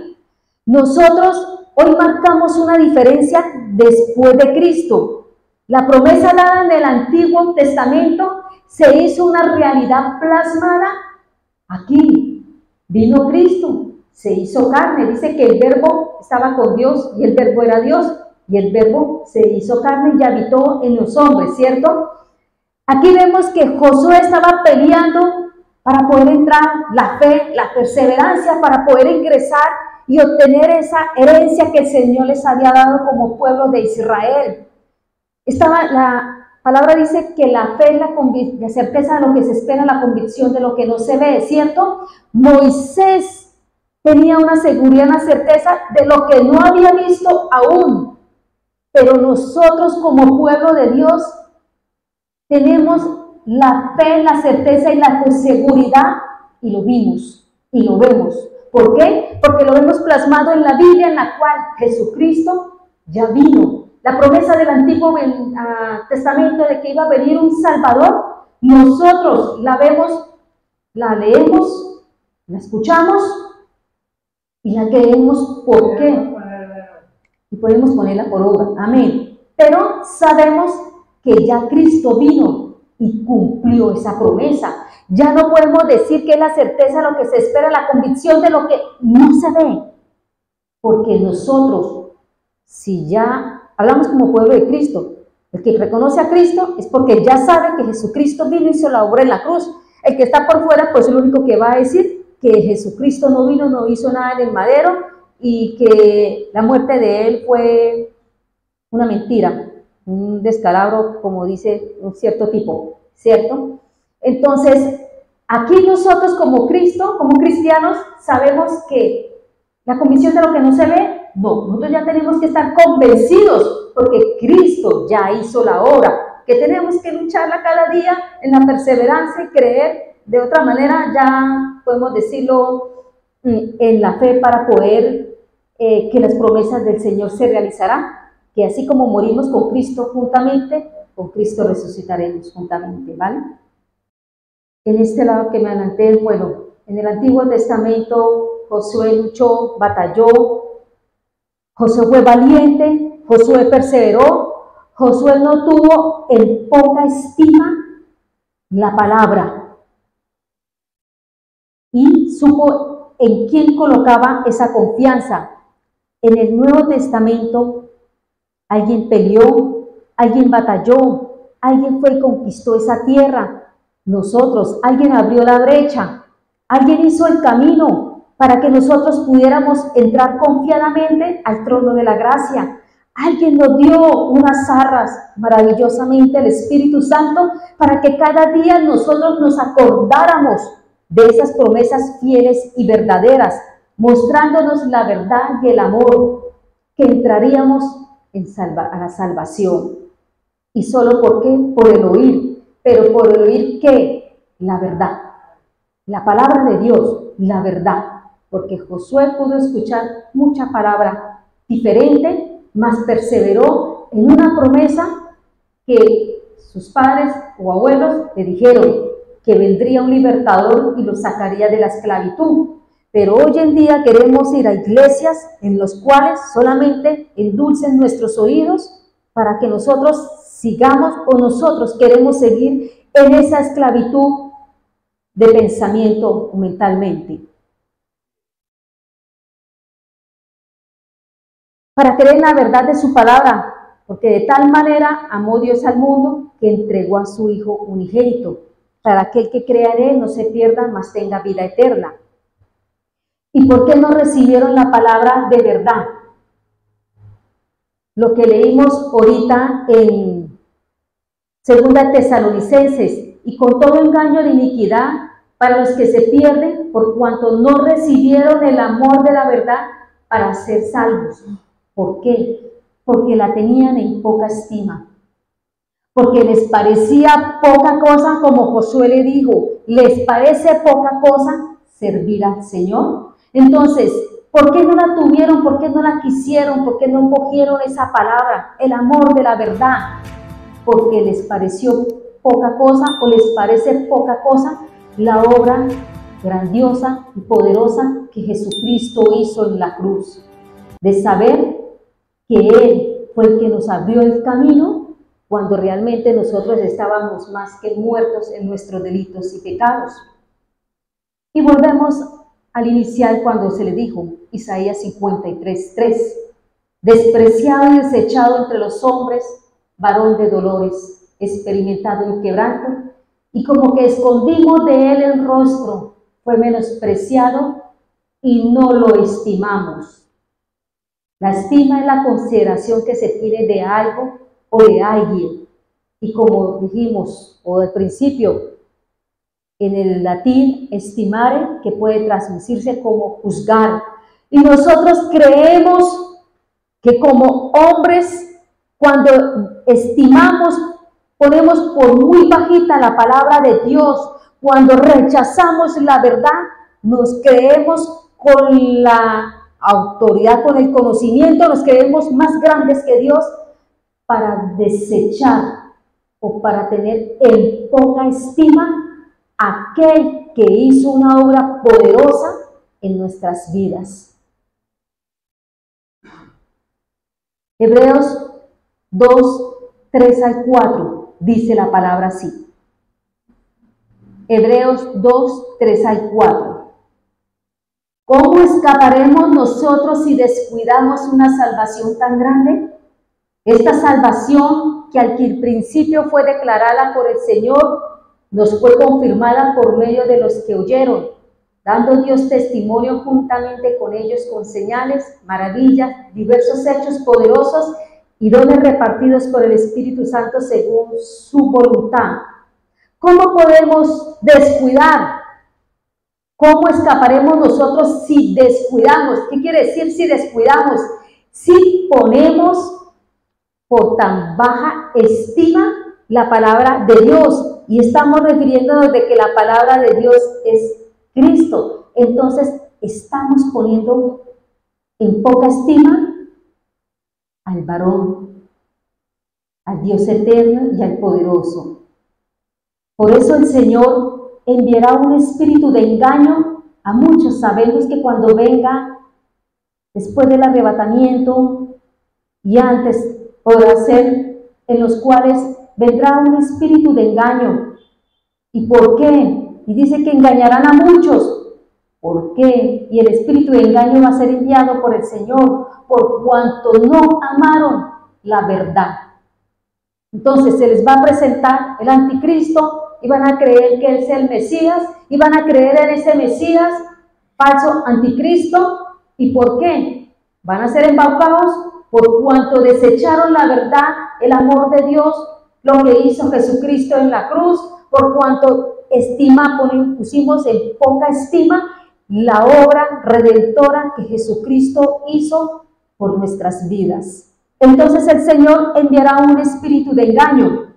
Nosotros hoy marcamos una diferencia después de Cristo. La promesa dada en el Antiguo Testamento se hizo una realidad plasmada aquí. Vino Cristo, se hizo carne. Dice que el Verbo estaba con Dios y el Verbo era Dios. Y el Verbo se hizo carne y habitó en los hombres, ¿cierto? Aquí vemos que Josué estaba peleando para poder entrar, la fe, la perseverancia, para poder ingresar y obtener esa herencia que el Señor les había dado como pueblo de Israel. La palabra dice que la fe es la certeza de lo que se espera, la convicción de lo que no se ve, ¿cierto? Moisés tenía una seguridad, una certeza de lo que no había visto aún. Pero nosotros como pueblo de Dios tenemos la fe, la certeza y la seguridad, y lo vimos y lo vemos. ¿Por qué? Porque lo vemos plasmado en la Biblia, en la cual Jesucristo ya vino. La promesa del Antiguo Testamento de que iba a venir un Salvador, nosotros la vemos, la leemos, la escuchamos y la creemos. ¿Por qué? Y podemos ponerla por obra. Amén. Pero sabemos que ya Cristo vino y cumplió esa promesa. Ya no podemos decir que es la certeza de lo que se espera, la convicción de lo que no se ve. Porque nosotros, si ya hablamos como pueblo de Cristo, el que reconoce a Cristo es porque ya sabe que Jesucristo vino y hizo la obra en la cruz. El que está por fuera, pues es lo único que va a decir que Jesucristo no vino, no hizo nada en el madero, y que la muerte de él fue una mentira, un descalabro, como dice un cierto tipo, ¿cierto? Entonces, aquí nosotros como Cristo, como cristianos, sabemos que la convicción de lo que no se ve, no, nosotros ya tenemos que estar convencidos, porque Cristo ya hizo la obra, que tenemos que lucharla cada día en la perseverancia y creer. De otra manera, ya podemos decirlo, en la fe, para poder que las promesas del Señor se realizarán, que así como morimos con Cristo juntamente, con Cristo resucitaremos juntamente, ¿vale? En este lado que me adelanté, bueno, en el Antiguo Testamento Josué luchó, batalló, Josué fue valiente, Josué perseveró, Josué no tuvo en poca estima la palabra y supo en quién colocaba esa confianza. En el Nuevo Testamento alguien peleó, alguien batalló, alguien fue y conquistó esa tierra. Nosotros, alguien abrió la brecha, alguien hizo el camino para que nosotros pudiéramos entrar confiadamente al trono de la gracia. Alguien nos dio unas arras maravillosamente, el Espíritu Santo, para que cada día nosotros nos acordáramos de esas promesas fieles y verdaderas, mostrándonos la verdad y el amor, que entraríamos a la salvación. ¿Y solo por qué? Por el oír. ¿Pero por el oír qué? La verdad. La palabra de Dios, la verdad. Porque Josué pudo escuchar mucha palabra diferente, mas perseveró en una promesa que sus padres o abuelos le dijeron, que vendría un libertador y los sacaría de la esclavitud. Pero hoy en día queremos ir a iglesias en las cuales solamente endulcen nuestros oídos para que nosotros sigamos, o nosotros queremos seguir en esa esclavitud de pensamiento mentalmente. Para creer la verdad de su palabra, porque de tal manera amó Dios al mundo que entregó a su Hijo unigénito, para aquel que crea en él no se pierda, mas tenga vida eterna. ¿Y por qué no recibieron la palabra de verdad? Lo que leímos ahorita en 2 Tesalonicenses, y con todo engaño de iniquidad para los que se pierden, por cuanto no recibieron el amor de la verdad para ser salvos. ¿Por qué? Porque la tenían en poca estima. Porque les parecía poca cosa, como Josué le dijo, ¿les parece poca cosa servir al Señor? Entonces, ¿por qué no la tuvieron? ¿Por qué no la quisieron? ¿Por qué no cogieron esa palabra, el amor de la verdad? Porque les pareció poca cosa, o les parece poca cosa la obra grandiosa y poderosa que Jesucristo hizo en la cruz, de saber que Él fue el que nos abrió el camino cuando realmente nosotros estábamos más que muertos en nuestros delitos y pecados. Y volvemos al inicial cuando se le dijo, Isaías 53:3, despreciado y desechado entre los hombres, varón de dolores, experimentado en quebranto, y como que escondimos de él el rostro, fue menospreciado y no lo estimamos. La estima es la consideración que se tiene de algo o de alguien. Y como dijimos, o al principio, en el latín, estimare, que puede traducirse como juzgar. Y nosotros creemos que como hombres, cuando estimamos, ponemos por muy bajita la palabra de Dios. Cuando rechazamos la verdad, nos creemos con la autoridad, con el conocimiento, nos creemos más grandes que Dios para desechar o para tener en poca estima aquel que hizo una obra poderosa en nuestras vidas. Hebreos 2:3-4 dice la palabra así. Hebreos 2:3-4. ¿Cómo escaparemos nosotros si descuidamos una salvación tan grande? Esta salvación que al principio fue declarada por el Señor, nos fue confirmada por medio de los que oyeron, dando Dios testimonio juntamente con ellos con señales, maravillas, diversos hechos poderosos y dones repartidos por el Espíritu Santo según su voluntad. ¿Cómo podemos descuidar? ¿Cómo escaparemos nosotros si descuidamos? ¿Qué quiere decir si descuidamos? Si ponemos por tan baja estima la palabra de Dios, y estamos refiriéndonos de que la palabra de Dios es Cristo. Entonces estamos poniendo en poca estima al varón, al Dios eterno y al poderoso. Por eso el Señor enviará un espíritu de engaño a muchos. Sabemos que cuando venga, después del arrebatamiento y antes, podrá ser en los cuales vendrá un espíritu de engaño. ¿Y por qué? Y dice que engañarán a muchos. ¿Por qué? Y el espíritu de engaño va a ser enviado por el Señor, por cuanto no amaron la verdad. Entonces se les va a presentar el anticristo y van a creer que es el Mesías y van a creer en ese Mesías falso anticristo. ¿Y por qué? Van a ser embaucados por cuanto desecharon la verdad, el amor de Dios, lo que hizo Jesucristo en la cruz, por cuanto pusimos en poca estima la obra redentora que Jesucristo hizo por nuestras vidas. Entonces el Señor enviará un espíritu de engaño,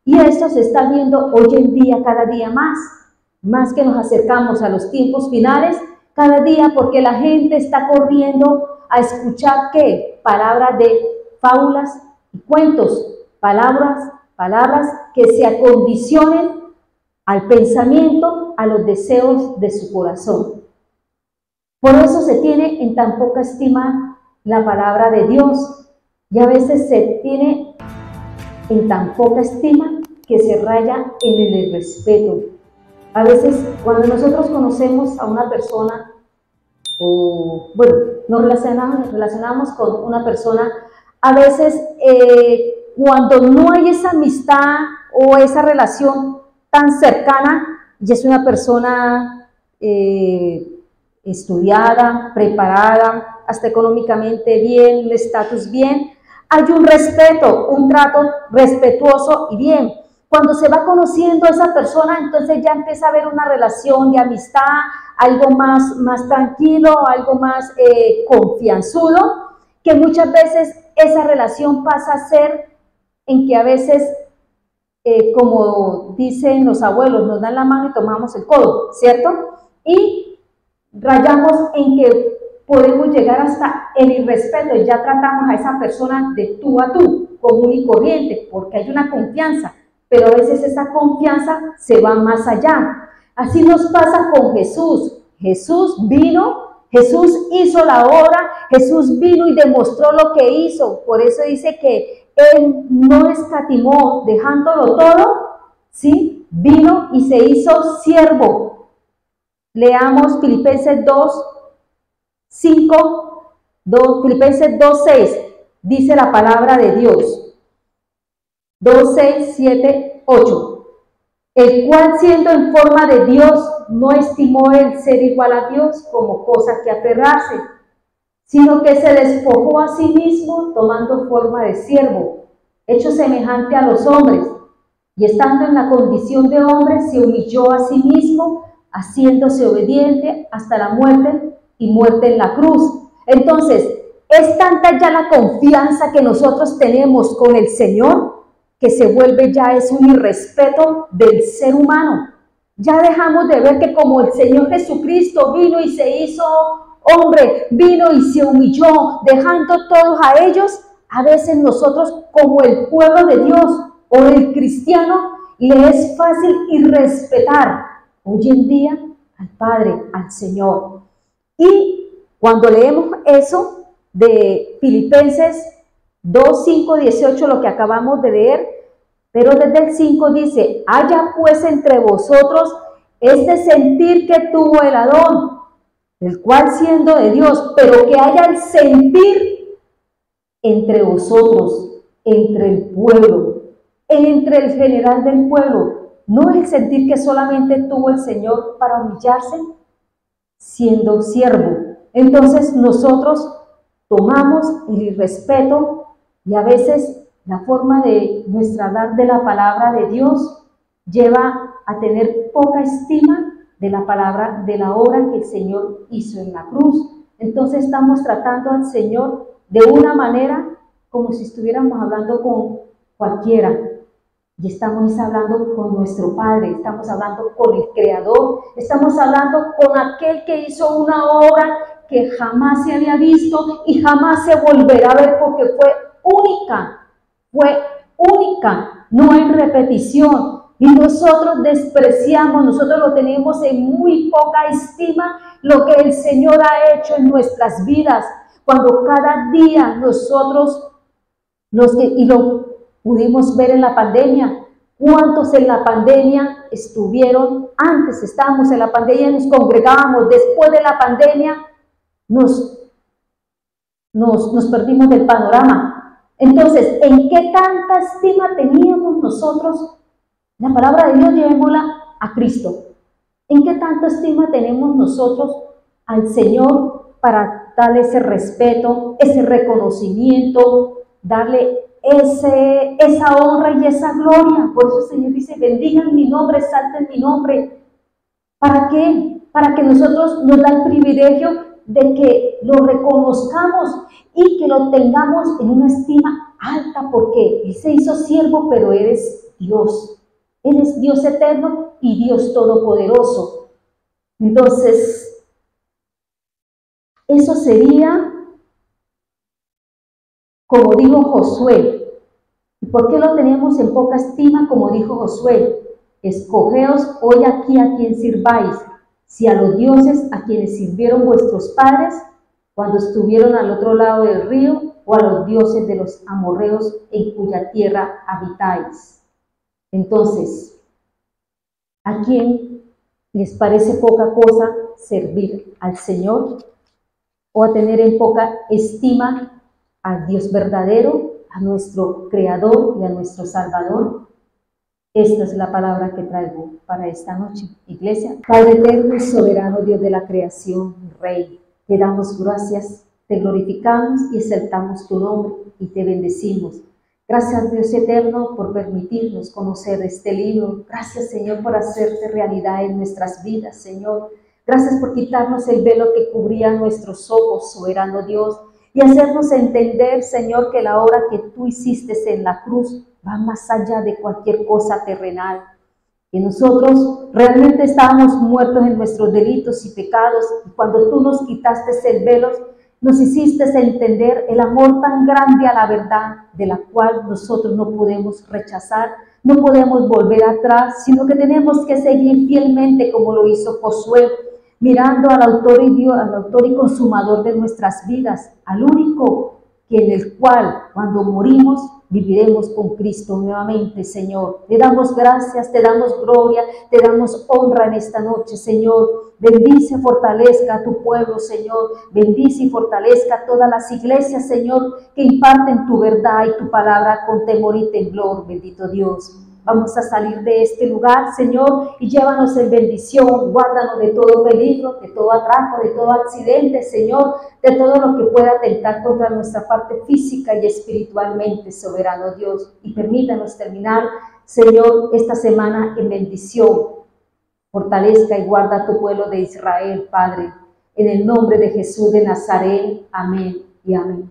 y esto se está viendo hoy en día, cada día más que nos acercamos a los tiempos finales, cada día, porque la gente está corriendo a escuchar ¿qué? Palabras de fábulas y cuentos, palabras que se acondicionen al pensamiento, a los deseos de su corazón. Por eso se tiene en tan poca estima la palabra de Dios, y a veces se tiene en tan poca estima que se raya en el irrespeto. A veces cuando nosotros conocemos a una persona, o bueno, nos relacionamos con una persona, a veces cuando no hay esa amistad o esa relación tan cercana, y es una persona estudiada, preparada, hasta económicamente bien, un estatus bien, hay un respeto, un trato respetuoso y bien. Cuando se va conociendo a esa persona, entonces ya empieza a haber una relación de amistad, algo más tranquilo, algo más confianzudo, que muchas veces esa relación pasa a ser en que a veces, como dicen los abuelos, nos dan la mano y tomamos el codo, ¿cierto? Y rayamos en que podemos llegar hasta el irrespeto, y ya tratamos a esa persona de tú a tú, común y corriente, porque hay una confianza, pero a veces esa confianza se va más allá. Así nos pasa con Jesús. Jesús vino, Jesús hizo la obra, Jesús vino y demostró lo que hizo. Por eso dice que Él no escatimó, dejándolo todo, ¿sí? Vino y se hizo siervo. Leamos Filipenses 2:5, Filipenses 2:6, dice la palabra de Dios. 2, 6, 7, 8. El cual, siendo en forma de Dios, no estimó el ser igual a Dios como cosa que aferrarse, sino que se despojó a sí mismo, tomando forma de siervo, hecho semejante a los hombres, y estando en la condición de hombre, se humilló a sí mismo, haciéndose obediente hasta la muerte, y muerte en la cruz. Entonces, es tanta ya la confianza que nosotros tenemos con el Señor, que se vuelve ya es un irrespeto del ser humano. Ya dejamos de ver que como el Señor Jesucristo vino y se hizo hombre, vino y se humilló, dejando todos a ellos, a veces nosotros como el pueblo de Dios o el cristiano, le es fácil irrespetar hoy en día al Padre, al Señor. Y cuando leemos eso de Filipenses 2, 5, 18, lo que acabamos de leer, pero desde el 5 dice, haya pues entre vosotros este sentir que tuvo el Adón, el cual siendo de Dios, pero que haya el sentir entre vosotros, entre el pueblo, entre el general del pueblo. No es el sentir que solamente tuvo el Señor para humillarse, siendo siervo. Entonces nosotros tomamos el irrespeto, y a veces la forma de nuestra hablar de la palabra de Dios lleva a tener poca estima de la palabra, de la obra que el Señor hizo en la cruz. Entonces estamos tratando al Señor de una manera como si estuviéramos hablando con cualquiera, y estamos hablando con nuestro Padre, estamos hablando con el Creador, estamos hablando con aquel que hizo una obra que jamás se había visto y jamás se volverá a ver, porque fue única, no hay repetición. Y nosotros despreciamos, nosotros lo tenemos en muy poca estima, lo que el Señor ha hecho en nuestras vidas. Cuando cada día nosotros, y lo pudimos ver en la pandemia, ¿cuántos en la pandemia estuvieron? Antes estábamos en la pandemia, nos congregábamos. Después de la pandemia nos perdimos del panorama. Entonces, ¿en qué tanta estima teníamos nosotros la palabra de Dios? Llevémosla a Cristo. ¿En qué tanta estima tenemos nosotros al Señor para darle ese respeto, ese reconocimiento, darle esa honra y esa gloria? Por eso el Señor dice, bendigan mi nombre, exalten mi nombre. ¿Para qué? Para que nosotros nos da el privilegio de que lo reconozcamos y que lo tengamos en una estima alta, porque Él se hizo siervo, pero Él es Dios. Él es Dios eterno y Dios todopoderoso. Entonces, eso sería como dijo Josué. ¿Y por qué lo tenemos en poca estima? Como dijo Josué, escogeos hoy aquí a quien sirváis, si a los dioses a quienes sirvieron vuestros padres cuando estuvieron al otro lado del río, o a los dioses de los amorreos en cuya tierra habitáis. Entonces, ¿a quién les parece poca cosa servir al Señor? ¿O a tener en poca estima al Dios verdadero, a nuestro Creador y a nuestro Salvador? Esta es la palabra que traigo para esta noche. Iglesia, Padre eterno y soberano, Dios de la creación, Rey, te damos gracias, te glorificamos y exaltamos tu nombre y te bendecimos. Gracias, Dios eterno, por permitirnos conocer este libro. Gracias, Señor, por hacerte realidad en nuestras vidas, Señor. Gracias por quitarnos el velo que cubría nuestros ojos, soberano Dios, y hacernos entender, Señor, que la obra que tú hiciste en la cruz va más allá de cualquier cosa terrenal. Que nosotros realmente estábamos muertos en nuestros delitos y pecados, y cuando tú nos quitaste el velo, nos hiciste entender el amor tan grande a la verdad, de la cual nosotros no podemos rechazar, no podemos volver atrás, sino que tenemos que seguir fielmente como lo hizo Josué, mirando al autor y consumador de nuestras vidas, al único en el cual cuando morimos viviremos con Cristo nuevamente, Señor. Te damos gracias, te damos gloria, te damos honra en esta noche, Señor. Bendice, fortalezca a tu pueblo, Señor. Bendice y fortalezca a todas las iglesias, Señor, que imparten tu verdad y tu palabra con temor y temblor, bendito Dios. Vamos a salir de este lugar, Señor, y llévanos en bendición. Guárdanos de todo peligro, de todo atraco, de todo accidente, Señor, de todo lo que pueda atentar contra nuestra parte física y espiritualmente, soberano Dios. Y permítanos terminar, Señor, esta semana en bendición. Fortalezca y guarda a tu pueblo de Israel, Padre. En el nombre de Jesús de Nazaret. Amén y amén.